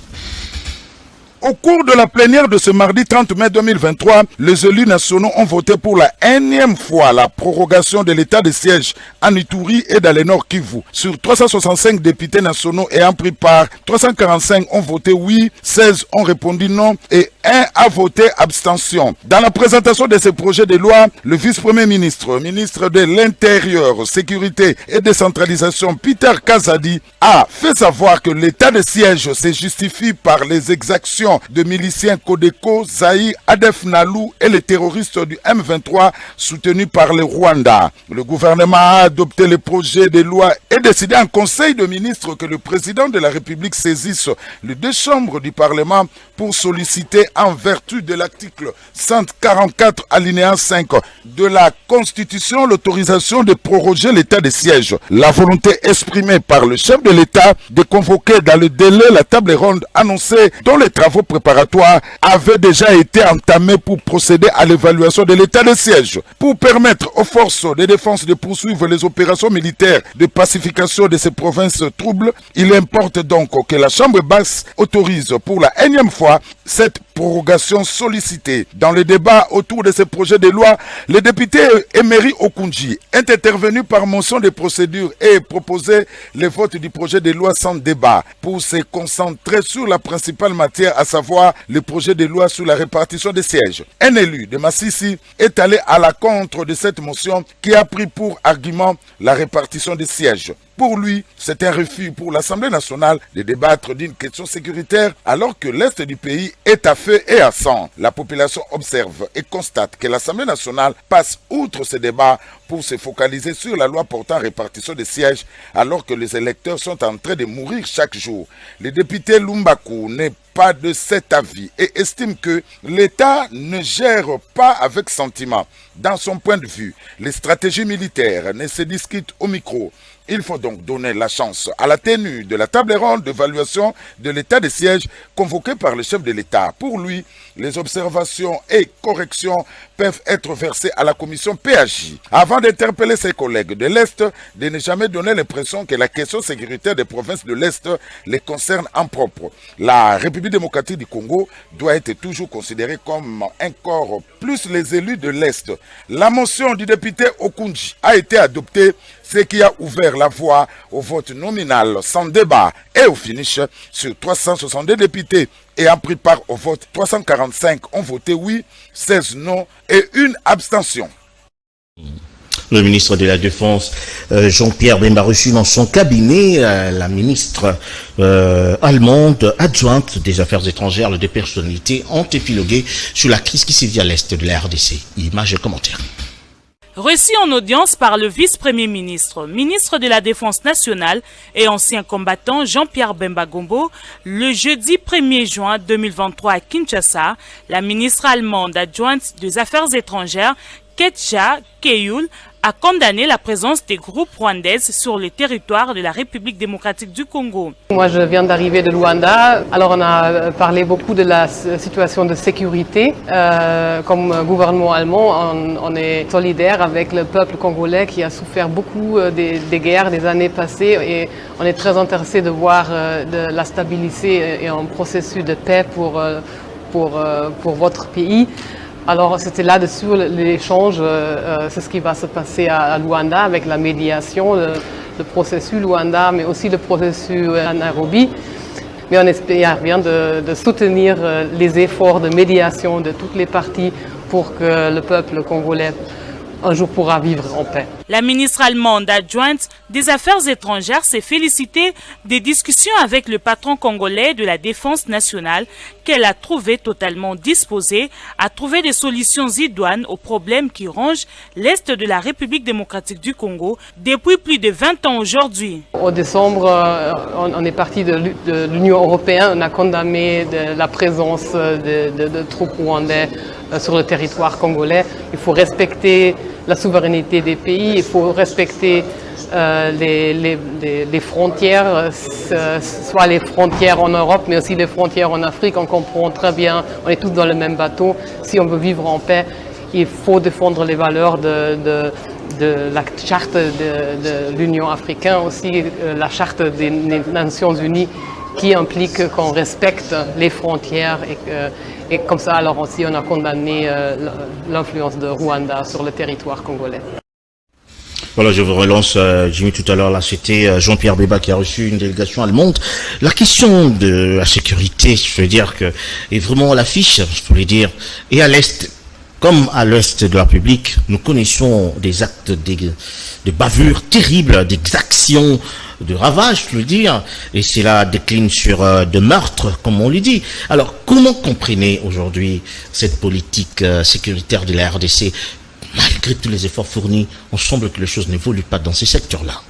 Au cours de la plénière de ce mardi 30 mai 2023, les élus nationaux ont voté pour la énième fois la prorogation de l'état de siège en Ituri et dans le Nord Kivu. Sur 365 députés nationaux ayant pris part, 345 ont voté oui, 16 ont répondu non et 1 a voté abstention. Dans la présentation de ce projet de loi, le vice-premier ministre, ministre de l'Intérieur, Sécurité et Décentralisation, Peter Kazadi, a fait savoir que l'état de siège se justifie par les exactions de miliciens Codeco, Zaïre, Adef Nalou et les terroristes du M23 soutenus par le Rwanda. Le gouvernement a adopté le projet de loi et décidé en conseil de ministres que le président de la République saisisse les 2 chambres du Parlement pour solliciter en vertu de l'article 144 alinéa 5 de la Constitution l'autorisation de proroger l'état de siège. La volonté exprimée par le chef de l'État de convoquer dans le délai la table ronde annoncée dont les travaux préparatoires avaient déjà été entamés pour procéder à l'évaluation de l'état de siège. Pour permettre aux forces de défense de poursuivre les opérations militaires de pacification de ces provinces troubles, il importe donc que la Chambre basse autorise pour la énième fois cette prorogation sollicitée. Dans le débat autour de ce projet de loi, le député Emery Okunji est intervenu par motion de procédure et proposé le vote du projet de loi sans débat pour se concentrer sur la principale matière, à savoir le projet de loi sur la répartition des sièges. Un élu de Massissi est allé à la contre de cette motion qui a pris pour argument la répartition des sièges. Pour lui, c'est un refus pour l'Assemblée nationale de débattre d'une question sécuritaire alors que l'Est du pays est à feu et à sang. La population observe et constate que l'Assemblée nationale passe outre ce débat pour se focaliser sur la loi portant répartition des sièges alors que les électeurs sont en train de mourir chaque jour. Le député Lumbaku n'est pas de cet avis et estime que l'État ne gère pas avec sentiment. Dans son point de vue, les stratégies militaires ne se discutent au micro. Il faut donc donner la chance à la tenue de la table ronde d'évaluation de l'état de siège convoquée par le chef de l'État. Pour lui, les observations et corrections peuvent être versées à la commission PAJ. Avant d'interpeller ses collègues de l'Est, de ne jamais donner l'impression que la question sécuritaire des provinces de l'Est les concerne en propre. La République démocratique du Congo doit être toujours considérée comme un corps plus les élus de l'Est. La motion du député Okunji a été adoptée, ce qui a ouvert la voie au vote nominal sans débat et au finish sur 362 députés ayant pris part au vote. 345 ont voté oui, 16 non et une abstention. Le ministre de la Défense, Jean-Pierre Bemba, reçu dans son cabinet la ministre allemande adjointe des Affaires étrangères. Les deux personnalités ont épilogué sur la crise qui sévit à l'est de la RDC. Images et commentaires. Reçu en audience par le vice-premier ministre, ministre de la Défense nationale et ancien combattant Jean-Pierre Bemba Gombo, le jeudi 1er juin 2023 à Kinshasa, la ministre allemande adjointe des Affaires étrangères, Ketja Keyul, a condamné la présence des groupes rwandaises sur le territoire de la République démocratique du Congo. Moi, je viens d'arriver de Luanda. Alors, on a parlé beaucoup de la situation de sécurité. Comme gouvernement allemand, on est solidaire avec le peuple congolais qui a souffert beaucoup des guerres des années passées et on est très intéressé de voir de la stabilité et un processus de paix pour votre pays. Alors c'était là-dessus l'échange, c'est ce qui va se passer à Luanda avec la médiation, le processus Luanda, mais aussi le processus à Nairobi. Mais on espère bien de soutenir les efforts de médiation de toutes les parties pour que le peuple congolais un jour pourra vivre en paix. La ministre allemande adjointe des Affaires étrangères s'est félicitée des discussions avec le patron congolais de la Défense nationale qu'elle a trouvé totalement disposé à trouver des solutions idoines aux problèmes qui rongent l'Est de la République démocratique du Congo depuis plus de 20 ans aujourd'hui. Au décembre, on est parti de l'Union européenne, on a condamné la présence de troupes rwandaises sur le territoire congolais. Il faut respecter la souveraineté des pays, il faut respecter les frontières, soit les frontières en Europe, mais aussi les frontières en Afrique. On comprend très bien, on est tous dans le même bateau. Si on veut vivre en paix, il faut défendre les valeurs de la charte de l'Union africaine, aussi la charte des Nations unies qui implique qu'on respecte les frontières et comme ça, alors aussi, on a condamné l'influence de Rwanda sur le territoire congolais. Voilà, je vous relance, Jimmy, tout à l'heure, là, c'était Jean-Pierre Bemba qui a reçu une délégation allemande. La question de la sécurité, je veux dire que, est vraiment à l'affiche, je voulais dire, et à l'Est, comme à l'Ouest de la République, nous connaissons des actes de bavures terribles, d'actions de ravages, je veux dire, et cela décline sur de meurtres, comme on le dit. Alors, comment comprenez aujourd'hui cette politique sécuritaire de la RDC? Malgré tous les efforts fournis, on semble que les choses n'évoluent pas dans ces secteurs-là.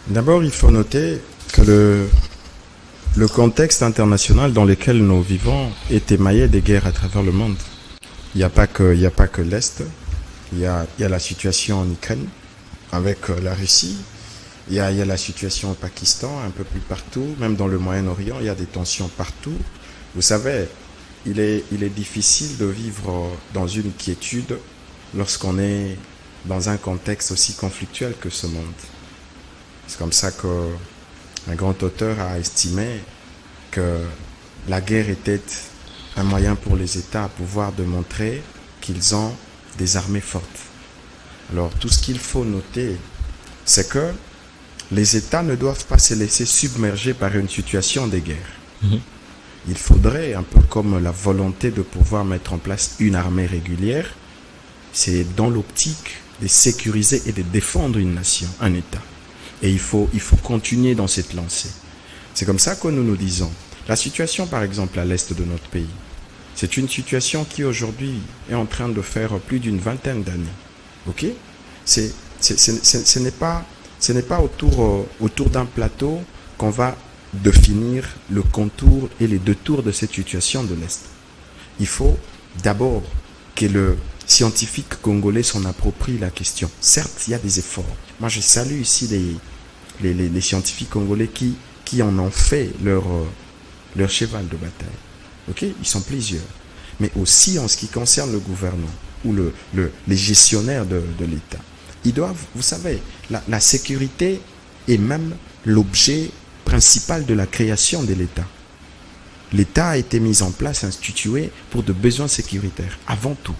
D'abord, il faut noter que le contexte international dans lequel nous vivons est émaillé des guerres à travers le monde. Il n'y a pas que l'Est, il y a la situation en Ukraine avec la Russie, il y a la situation au Pakistan, un peu plus partout, même dans le Moyen-Orient, il y a des tensions partout. Vous savez, il est difficile de vivre dans une quiétude lorsqu'on est dans un contexte aussi conflictuel que ce monde. C'est comme ça qu'un grand auteur a estimé que la guerre était un moyen pour les États à pouvoir démontrer qu'ils ont des armées fortes. Alors tout ce qu'il faut noter, c'est que les États ne doivent pas se laisser submerger par une situation de guerre. Il faudrait, un peu comme la volonté de pouvoir mettre en place une armée régulière, c'est dans l'optique de sécuriser et de défendre une nation, un État. Et il faut continuer dans cette lancée. C'est comme ça que nous nous disons. La situation, par exemple, à l'est de notre pays, c'est une situation qui aujourd'hui est en train de faire plus d'une vingtaine d'années. Ok? Ce n'est pas autour d'un plateau qu'on va définir le contour et les détours de cette situation de l'Est. Il faut d'abord que le scientifique congolais s'en approprie la question. Certes, il y a des efforts. Moi, je salue ici les scientifiques congolais qui en ont fait leur cheval de bataille. Ok, ils sont plusieurs. Mais aussi en ce qui concerne le gouvernement ou les gestionnaires de l'État. Ils doivent, vous savez, la sécurité est même l'objet principal de la création de l'État. L'État a été mis en place, institué pour de besoins sécuritaires. Avant tout,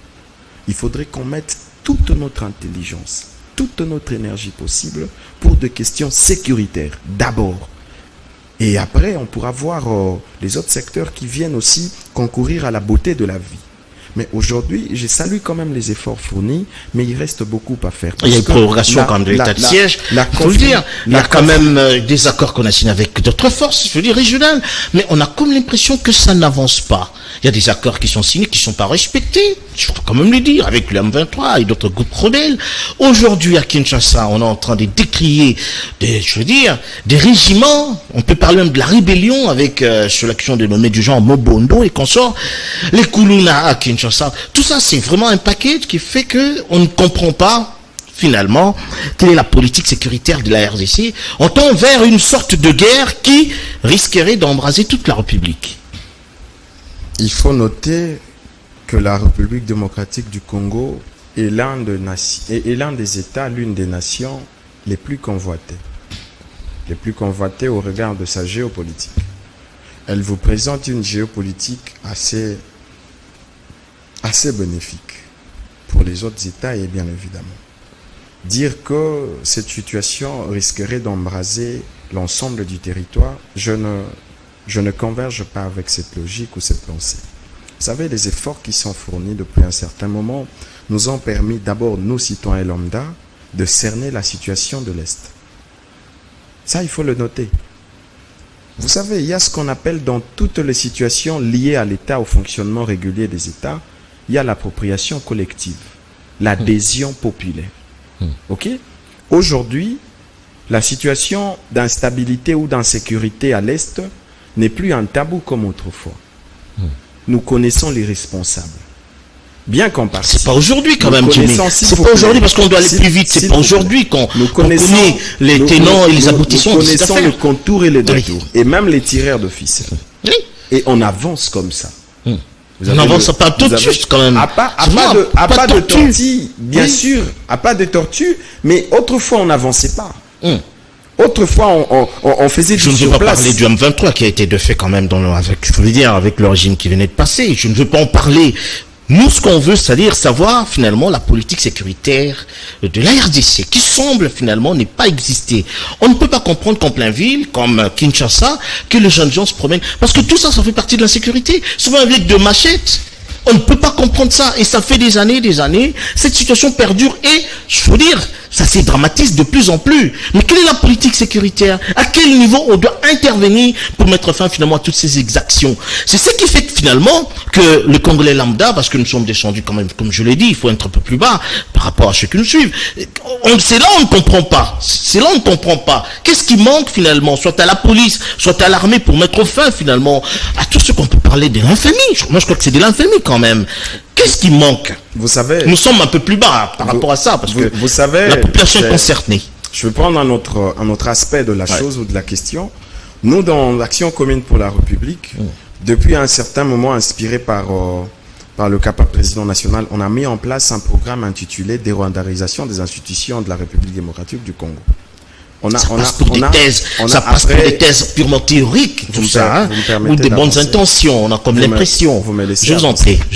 il faudrait qu'on mette toute notre intelligence, toute notre énergie possible pour des questions sécuritaires, d'abord. Et après, on pourra voir les autres secteurs qui viennent aussi concourir à la beauté de la vie. Mais aujourd'hui, je salue quand même les efforts fournis, mais il reste beaucoup à faire. Il y a une prorogation quand même de l'état de siège. Il faut le dire. Il y a quand même des accords qu'on a signés avec d'autres forces, je veux dire régionales. Mais on a comme l'impression que ça n'avance pas. Il y a des accords qui sont signés, qui ne sont pas respectés. Je peux quand même le dire, avec le M23 et d'autres groupes rebelles. Aujourd'hui, à Kinshasa, on est en train de décrier des régiments. On peut parler même de la rébellion avec, sur l'action dénommée du genre Mobondo et consorts. Les Kuluna à Kinshasa. Tout ça, c'est vraiment un package qui fait que on ne comprend pas, finalement, quelle est la politique sécuritaire de la RDC. On tend vers une sorte de guerre qui risquerait d'embraser toute la République. Il faut noter que la République démocratique du Congo est l'un des États, l'une des nations les plus convoitées. Les plus convoitées au regard de sa géopolitique. Elle vous présente une géopolitique assez bénéfique pour les autres États et bien évidemment. Dire que cette situation risquerait d'embraser l'ensemble du territoire, je ne converge pas avec cette logique ou cette pensée. Vous savez, les efforts qui sont fournis depuis un certain moment nous ont permis d'abord, nous citoyens lambda, de cerner la situation de l'Est. Ça, il faut le noter. Vous savez, il y a ce qu'on appelle dans toutes les situations liées à l'État, au fonctionnement régulier des États, il y a l'appropriation collective, l'adhésion populaire. Ok? Aujourd'hui, la situation d'instabilité ou d'insécurité à l'Est n'est plus un tabou comme autrefois. Nous connaissons les responsables. Bien qu'en partie. C'est pas aujourd'hui quand même, Jimmy. C'est pas aujourd'hui parce qu'on doit aller plus vite. C'est pas aujourd'hui qu'on connaît les tenants et les aboutissants. Nous connaissons le contour et les détours. Et même les tireurs de ficelle. Et on avance comme ça. On n'avance pas tout de suite quand même. À pas de tortue, bien sûr. À pas de tortue, mais autrefois on n'avançait pas. Autrefois, on faisait du surplace. Je ne veux pas parler du M23 qui a été de fait quand même avec le régime qui venait de passer. Je ne veux pas en parler. Nous, ce qu'on veut, c'est-à-dire savoir finalement la politique sécuritaire de la RDC, qui semble finalement ne pas exister. On ne peut pas comprendre qu'en plein ville, comme Kinshasa, que les jeunes gens se promènent. Parce que tout ça, ça fait partie de la sécurité. Souvent avec deux machettes. On ne peut pas comprendre ça. Et ça fait des années, cette situation perdure. Et, je veux dire, ça se dramatise de plus en plus. Mais quelle est la politique sécuritaire? À quel niveau on doit intervenir pour mettre fin finalement à toutes ces exactions? C'est ce qui fait que finalement, que le Congolais lambda, parce que nous sommes descendus quand même, comme je l'ai dit, il faut être un peu plus bas par rapport à ceux qui nous suivent. C'est là où on ne comprend pas. C'est là où on ne comprend pas. Qu'est-ce qui manque finalement, soit à la police, soit à l'armée, pour mettre fin finalement à tout ce qu'on peut parler de l'infamie? Moi, je crois que c'est de l'infamie quand même. Qu'est-ce qui manque? Vous savez, nous sommes un peu plus bas par rapport à ça, parce que vous savez, la population est concernée. Je vais prendre un autre aspect de la chose ou de la question. Nous, dans l'Action commune pour la République, depuis un certain moment, inspiré par le capable président national, on a mis en place un programme intitulé Dérwandarisation des institutions de la République démocratique du Congo. Ça passe pour des thèses purement théoriques, tout ça, hein, ou des bonnes intentions, on a comme l'impression. Je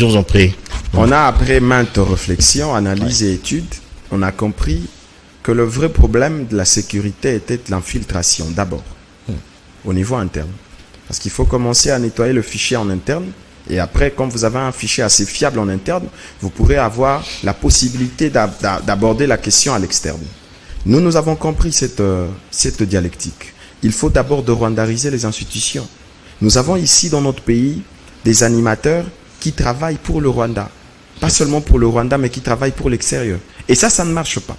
vous en prie. On a, après maintes réflexions, analyses et études, on a compris que le vrai problème de la sécurité était l'infiltration, d'abord, au niveau interne. Parce qu'il faut commencer à nettoyer le fichier en interne, et après, quand vous avez un fichier assez fiable en interne, vous pourrez avoir la possibilité d'aborder la question à l'externe. Nous avons compris cette dialectique. Il faut d'abord rwandariser les institutions. Nous avons ici dans notre pays des animateurs qui travaillent pour le Rwanda. Pas seulement pour le Rwanda, mais qui travaillent pour l'extérieur. Et ça ne marche pas.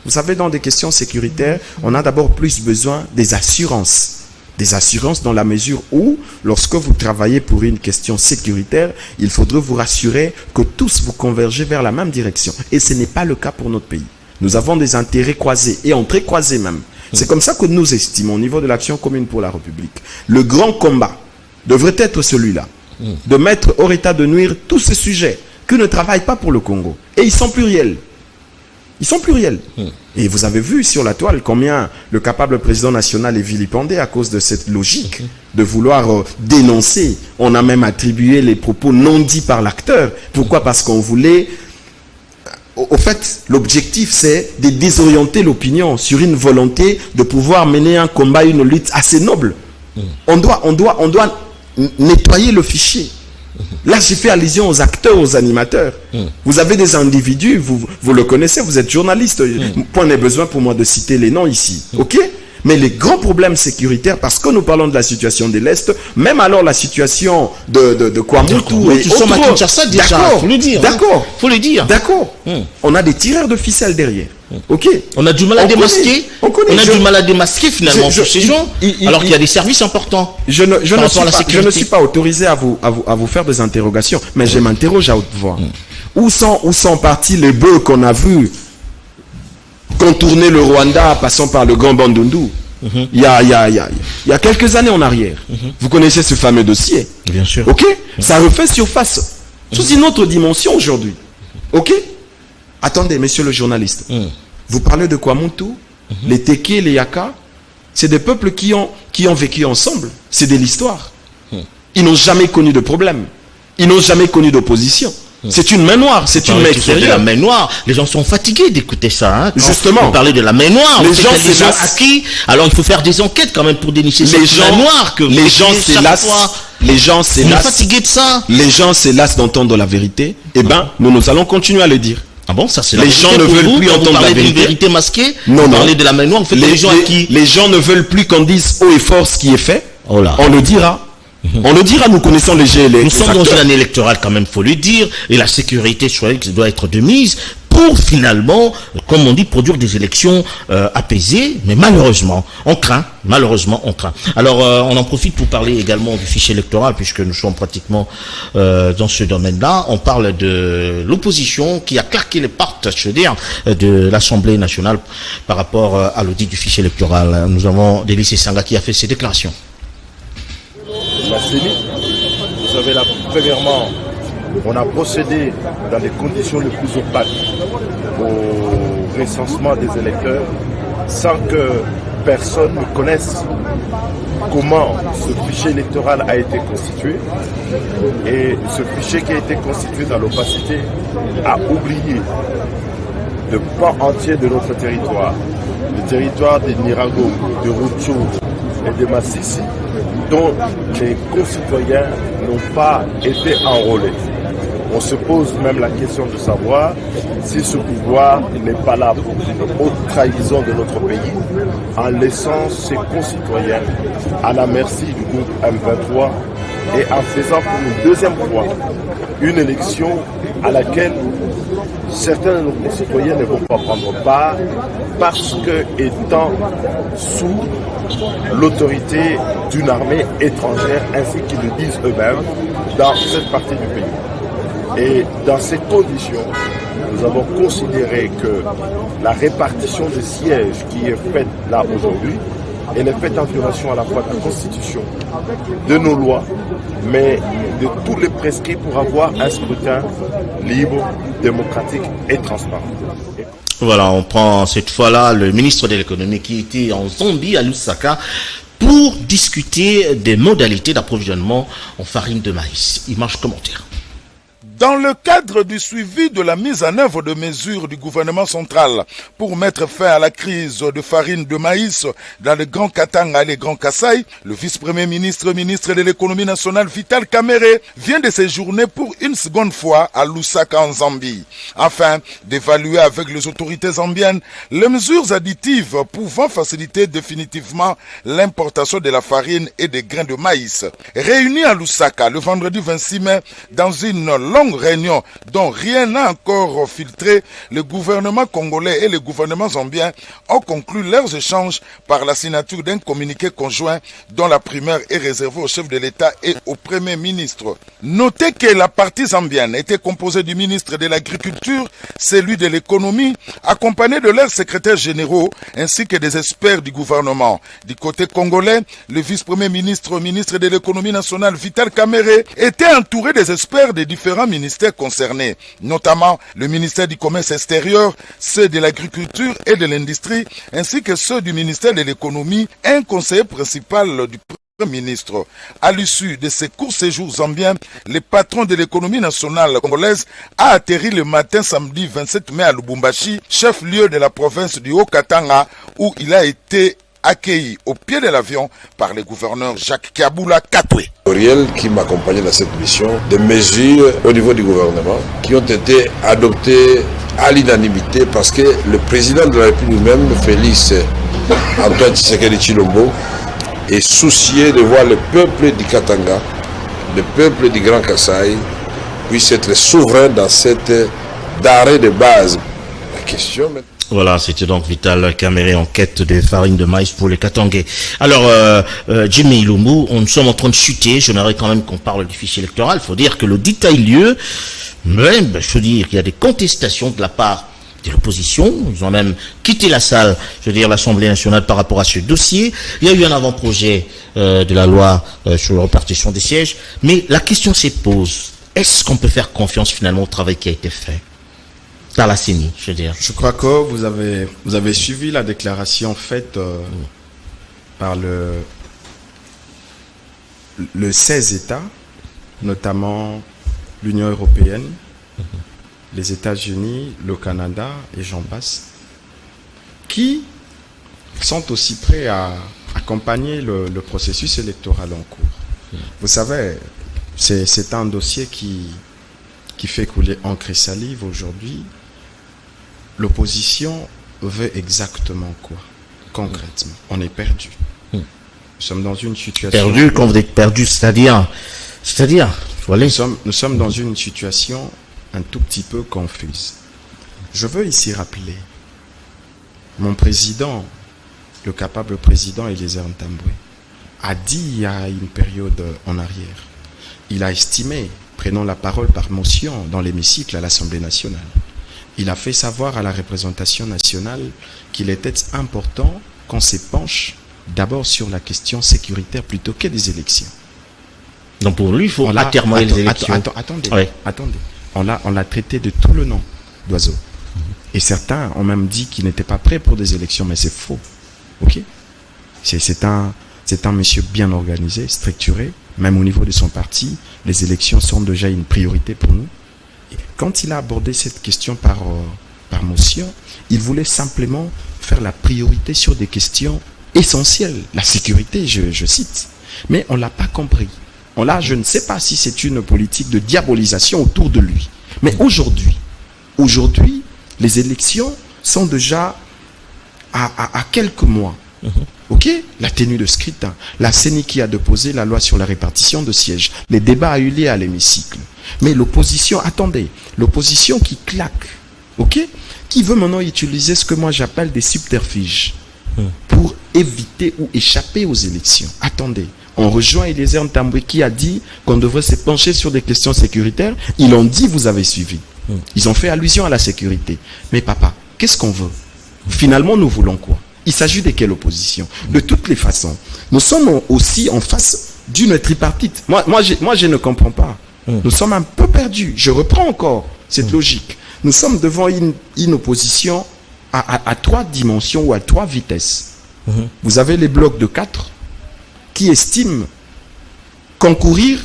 Vous savez, dans des questions sécuritaires, on a d'abord plus besoin des assurances. des assurances dans la mesure où, lorsque vous travaillez pour une question sécuritaire, il faudrait vous rassurer que tous vous convergez vers la même direction. Et ce n'est pas le cas pour notre pays. Nous avons des intérêts croisés et entrecroisés même. C'est comme ça que nous estimons au niveau de l'action commune pour la République. Le grand combat devrait être celui-là, de mettre hors état de nuire tous ces sujets qui ne travaillent pas pour le Congo. Et ils sont pluriels. Ils sont pluriels. Et vous avez vu sur la toile combien le capable président national est vilipendé à cause de cette logique de vouloir dénoncer. On a même attribué les propos non dits par l'acteur. Pourquoi? Parce qu'on voulait... Au fait, l'objectif, c'est de désorienter l'opinion sur une volonté de pouvoir mener un combat, une lutte assez noble. On doit nettoyer le fichier. Là, j'ai fait allusion aux acteurs, aux animateurs. Vous avez des individus, vous le connaissez, vous êtes journaliste. Point n'est besoin pour moi de citer les noms ici. OK? Mais les grands problèmes sécuritaires, parce que nous parlons de la situation de l'Est, même alors la situation de Kwamutu et nous sommes à Kinshasa déjà, faut le dire. D'accord. Faut le dire. D'accord. On a des tireurs de ficelle derrière. OK. On a du mal à démasquer. On a du mal à démasquer finalement tous ces gens, alors qu'il y a des services importants. Je ne suis pas autorisé à vous faire des interrogations, mais je m'interroge à haute voix. Où sont partis les bœufs qu'on a vus contourner le Rwanda en passant par le Grand Bandundu il y a quelques années en arrière. Vous connaissez ce fameux dossier? Bien sûr. OK? Ça refait surface sous une autre dimension aujourd'hui. OK? Attendez, monsieur le journaliste. Vous parlez de Kwamutu, les Teke, les Yaka. C'est des peuples qui ont vécu ensemble. C'est de l'histoire. Ils n'ont jamais connu de problème. Ils n'ont jamais connu d'opposition. C'est une main noire, c'est une main extérieure. De la main noire. Les gens sont fatigués d'écouter ça. Hein, justement. Vous parlez de la main noire. Les gens acquis. Alors il faut faire des enquêtes quand même pour dénicher cette main noire. Les gens s'élassent. On est fatigués de ça. Les gens s'élassent d'entendre la vérité. Eh bien, nous allons continuer à le dire. Ah bon, ça c'est les gens ne veulent plus entendre la vérité. Vérité masquée. Non. Parler de la main noire. Les gens ne veulent plus qu'on dise haut et fort ce qui est fait. Oh là. On le dira. On le dira, nous connaissons les GLE. Nous sommes dans une année électorale quand même, faut le dire, et la sécurité doit être de mise pour finalement, comme on dit, produire des élections apaisées, mais malheureusement, on craint. Alors, on en profite pour parler également du fichier électoral, puisque nous sommes pratiquement dans ce domaine-là. On parle de l'opposition qui a claqué les portes, je veux dire, de l'Assemblée nationale par rapport à l'audit du fichier électoral. Nous avons Délice Sanga qui a fait ses déclarations. La CENI, vous savez là, premièrement, on a procédé dans les conditions les plus opaques au recensement des électeurs sans que personne ne connaisse comment ce fichier électoral a été constitué. Et ce fichier qui a été constitué dans l'opacité a oublié de pans entiers de notre territoire, le territoire de Nirago, de Rutshuru et de Massissi, dont les concitoyens n'ont pas été enrôlés. On se pose même la question de savoir si ce pouvoir n'est pas là pour une haute trahison de notre pays, en laissant ses concitoyens à la merci du groupe M23 et en faisant pour une deuxième fois une élection à laquelle certains de nos concitoyens ne vont pas prendre part parce que, étant sous l'autorité d'une armée étrangère, ainsi qu'ils le disent eux-mêmes, dans cette partie du pays. Et dans ces conditions, nous avons considéré que la répartition des sièges qui est faite là aujourd'hui, elle est faite en violation à la fois de la Constitution, de nos lois, mais de tous les prescrits pour avoir un scrutin libre, démocratique et transparent. Voilà, on prend cette fois-là le ministre de l'économie qui était en Zambie, à Lusaka, pour discuter des modalités d'approvisionnement en farine de maïs. Image commentaire. Dans le cadre du suivi de la mise en œuvre de mesures du gouvernement central pour mettre fin à la crise de farine de maïs dans le Grand Katanga et le Grand Kasaï, le vice-premier ministre, ministre de l'économie nationale Vital Kamerhe vient de séjourner pour une seconde fois à Lusaka en Zambie, afin d'évaluer avec les autorités zambiennes les mesures additives pouvant faciliter définitivement l'importation de la farine et des grains de maïs. Réunis à Lusaka le vendredi 26 mai dans une longue longue réunion dont rien n'a encore filtré, le gouvernement congolais et le gouvernement zambien ont conclu leurs échanges par la signature d'un communiqué conjoint dont la primaire est réservée au chef de l'État et au Premier ministre. Notez que la partie zambienne était composée du ministre de l'Agriculture, celui de l'Économie, accompagné de leurs secrétaires généraux ainsi que des experts du gouvernement. Du côté congolais, le vice-premier ministre, ministre de l'Économie nationale, Vital Kamerhe, était entouré des experts des différents ministères concernés, notamment le ministère du Commerce extérieur, ceux de l'Agriculture et de l'Industrie, ainsi que ceux du ministère de l'Économie, un conseiller principal du Premier ministre. À l'issue de ces courts séjours zambiens, le patron de l'économie nationale congolaise a atterri le matin samedi 27 mai à Lubumbashi, chef-lieu de la province du Haut-Katanga, où il a été accueilli au pied de l'avion par le gouverneur Jacques Kabula Katwe. Qui m'accompagnait dans cette mission, des mesures au niveau du gouvernement qui ont été adoptées à l'unanimité parce que le président de la République lui-même, Félix Antoine Tshisekedi Tshilombo, est soucié de voir le peuple du Katanga, le peuple du Grand Kasaï, puisse être souverain dans cette denrée de base. La question maintenant. Voilà, c'était donc Vital Kamerhe en quête de farine de maïs pour les Katangais. Alors, Jimmy Ilumbu, nous sommes en train de chuter. J'aimerais quand même qu'on parle du fichier électoral. Il faut dire que l'audit a eu lieu. Même, je veux dire, il y a des contestations de la part de l'opposition. Ils ont même quitté la salle, je veux dire, l'Assemblée nationale par rapport à ce dossier. Il y a eu un avant-projet de la loi sur la répartition des sièges. Mais la question se pose. Est-ce qu'on peut faire confiance finalement au travail qui a été fait par la CENI, je veux dire? Je crois que vous avez suivi la déclaration faite par le 16 États, notamment l'Union européenne, les États-Unis, le Canada et j'en passe, qui sont aussi prêts à accompagner le processus électoral en cours. Vous savez, c'est un dossier qui fait couler encre et salive aujourd'hui. L'opposition veut exactement quoi? Concrètement, on est perdu. Nous sommes dans une situation... Perdu, quand vous êtes perdu, c'est-à-dire, voilà. Nous sommes dans une situation un tout petit peu confuse. Je veux ici rappeler, mon président, le capable président Eliezer Ntambwe, a dit il y a une période en arrière, il a estimé, prenant la parole par motion dans l'hémicycle à l'Assemblée nationale, il a fait savoir à la représentation nationale qu'il était important qu'on se penche d'abord sur la question sécuritaire plutôt que des élections. Donc pour lui, il faut attermoyer les élections. Attendez. On l'a traité de tout le nom d'oiseau. Et certains ont même dit qu'il n'était pas prêt pour des élections, mais c'est faux. Ok? C'est un monsieur bien organisé, structuré, même au niveau de son parti. Les élections sont déjà une priorité pour nous. Et quand il a abordé cette question par motion, il voulait simplement faire la priorité sur des questions essentielles. La sécurité, je cite. Mais on ne l'a pas compris. Je ne sais pas si c'est une politique de diabolisation autour de lui. Mais aujourd'hui, les élections sont déjà à quelques mois. Ok? La tenue de scrutin. La CENI qui a déposé la loi sur la répartition de sièges. Les débats ont eu lieu à l'hémicycle. Mais l'opposition, attendez, l'opposition qui claque, ok? Qui veut maintenant utiliser ce que moi j'appelle des subterfuges pour éviter ou échapper aux élections. Attendez, on rejoint Eliezer Ntambwe qui a dit qu'on devrait se pencher sur des questions sécuritaires. Ils l'ont dit, vous avez suivi. Ils ont fait allusion à la sécurité. Mais papa, qu'est-ce qu'on veut? Finalement, nous voulons quoi? Il s'agit de quelle opposition? De toutes les façons. Nous sommes aussi en face d'une tripartite. Moi, je ne comprends pas. Nous sommes un peu perdus. Je reprends encore cette logique. Nous sommes devant une opposition à trois dimensions ou à trois vitesses. Vous avez les blocs de 4 qui estiment concourir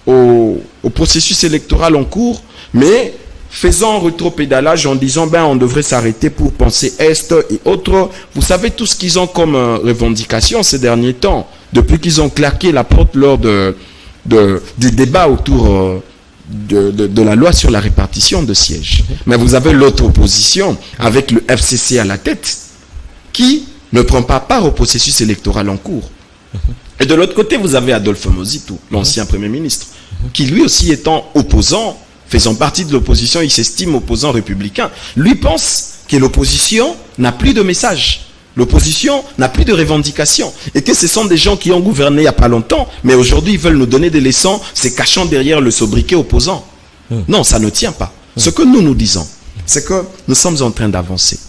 au processus électoral en cours, mais faisant un rétropédalage en disant on devrait s'arrêter pour penser Est et autres. Vous savez tout ce qu'ils ont comme revendication ces derniers temps, depuis qu'ils ont claqué la porte lors du débat autour de la loi sur la répartition de sièges. Mais vous avez l'autre opposition avec le FCC à la tête qui ne prend pas part au processus électoral en cours. Et de l'autre côté, vous avez Adolphe Mozito, l'ancien Premier ministre. qui lui aussi étant opposant, faisant partie de l'opposition, il s'estime opposant républicain, lui pense que l'opposition n'a plus de message. L'opposition n'a plus de revendications. Et que ce sont des gens qui ont gouverné il n'y a pas longtemps, mais aujourd'hui ils veulent nous donner des leçons, se cachant derrière le sobriquet opposant. Non, ça ne tient pas. Ce que nous disons, c'est que nous sommes en train d'avancer.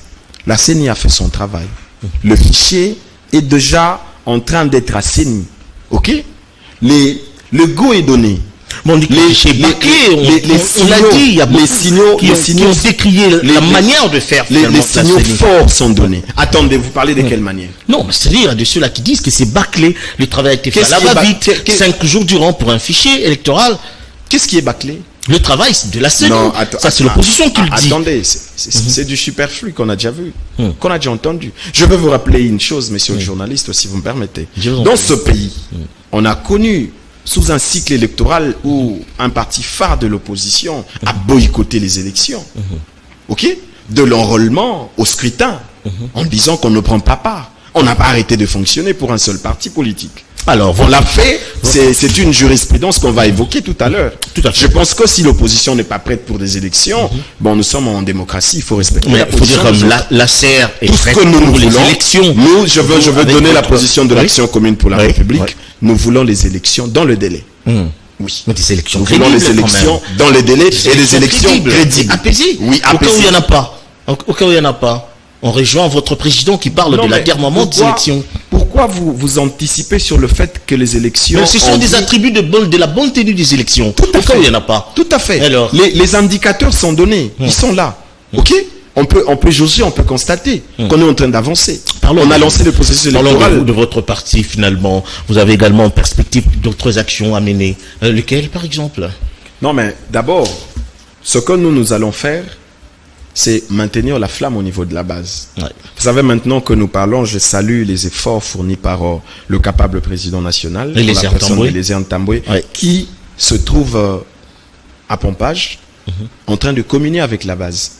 La CENI a fait son travail. Le fichier est déjà en train d'être assaini. Ok? Le go est donné. Bon, les signaux, on l'a dit, il y a les signaux qui ont décrié la manière de faire. Les signaux forts sont donnés. Attendez, vous parlez de quelle manière? Non, c'est-à-dire de ceux-là qui disent que c'est bâclé, le travail a été fait à la va-vite, 5 jours durant pour un fichier électoral. Qu'est-ce qui est bâclé? Le travail de la CENI. Ça, c'est l'opposition qui le dit. Attendez, c'est du superflu qu'on a déjà vu, qu'on a déjà entendu. Je veux vous rappeler une chose, messieurs les journalistes, si vous me permettez. Dans ce pays, on a connu, sous un cycle électoral où un parti phare de l'opposition a boycotté les élections, ok, de l'enrôlement au scrutin, en disant qu'on ne prend pas part. On n'a pas arrêté de fonctionner pour un seul parti politique. Alors, on l'a fait, c'est une jurisprudence qu'on va évoquer tout à l'heure. Je pense que si l'opposition n'est pas prête pour des élections, bon, nous sommes en démocratie, il faut respecter la position. Faut dire comme la CER est prête pour les élections. Nous, je veux donner la position de l'Action commune pour la République. Nous voulons les élections dans le délai. Oui. Mais des élections nous voulons les élections dans le délai et des élections crédibles. Apaisées. Oui, apaisées. Au cas où il n'y en a pas. Au cas où il n'y en a pas. On rejoint votre président qui parle de la guerre moment des élections. Pourquoi vous anticipez sur le fait que les élections... Mais ce sont des attributs de la bonne tenue des élections. Tout à fait. Il n'y en a pas. Tout à fait. Alors, les indicateurs sont donnés. Ils sont là. Ok? On peut jauger, on peut constater qu'on est en train d'avancer. On a lancé le processus électoral. Parlons de votre parti finalement. Vous avez également en perspective d'autres actions à mener. Lesquelles par exemple? Non mais d'abord, ce que nous allons faire, c'est maintenir la flamme au niveau de la base. Ouais. Vous savez, maintenant que nous parlons, je salue les efforts fournis par le capable président national, Eliezer Tambwe, qui se trouve à Pompage, en train de communier avec la base.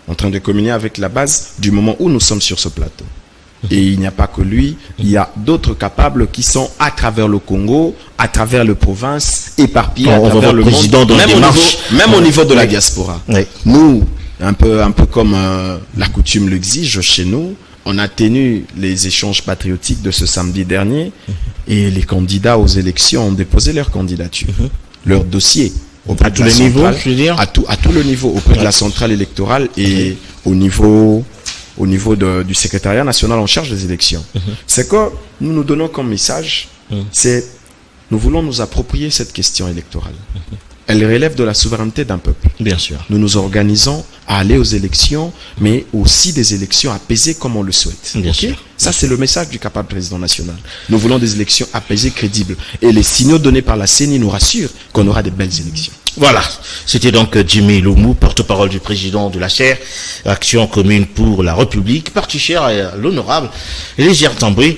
En train de communier avec la base du moment où nous sommes sur ce plateau. Et il n'y a pas que lui, il y a d'autres capables qui sont à travers le Congo, à travers les provinces, éparpillés à travers le monde, même au niveau de la diaspora. Nous, un peu comme la coutume l'exige chez nous, on a tenu les échanges patriotiques de ce samedi dernier et les candidats aux élections ont déposé leur candidature, leur dossier. À tous les niveaux, je veux dire. À tout le niveau, auprès de la centrale électorale et au niveau du secrétariat national en charge des élections. C'est que nous nous donnons comme message, c'est nous voulons nous approprier cette question électorale. Elle relève de la souveraineté d'un peuple. Bien sûr. Nous nous organisons à aller aux élections, mais aussi des élections apaisées comme on le souhaite. Bien sûr. Ça, c'est le message du capable président national. Nous voulons des élections apaisées, crédibles. Et les signaux donnés par la CENI nous rassurent qu'on aura de belles élections. Voilà. C'était donc Jimmy Loumou, porte-parole du président de la CER, Action commune pour la République, parti cher à l'honorable Eliezer Tambwe.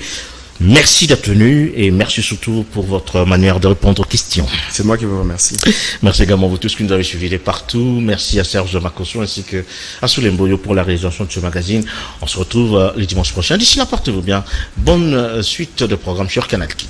Merci d'être venu et merci surtout pour votre manière de répondre aux questions. C'est moi qui vous remercie. Merci également à vous tous qui nous avez suivis de partout. Merci à Serge Makosso ainsi que à Soulem Boyo pour la réalisation de ce magazine. On se retrouve le dimanche prochain. D'ici là, portez-vous bien. Bonne suite de programme sur Canal Kin.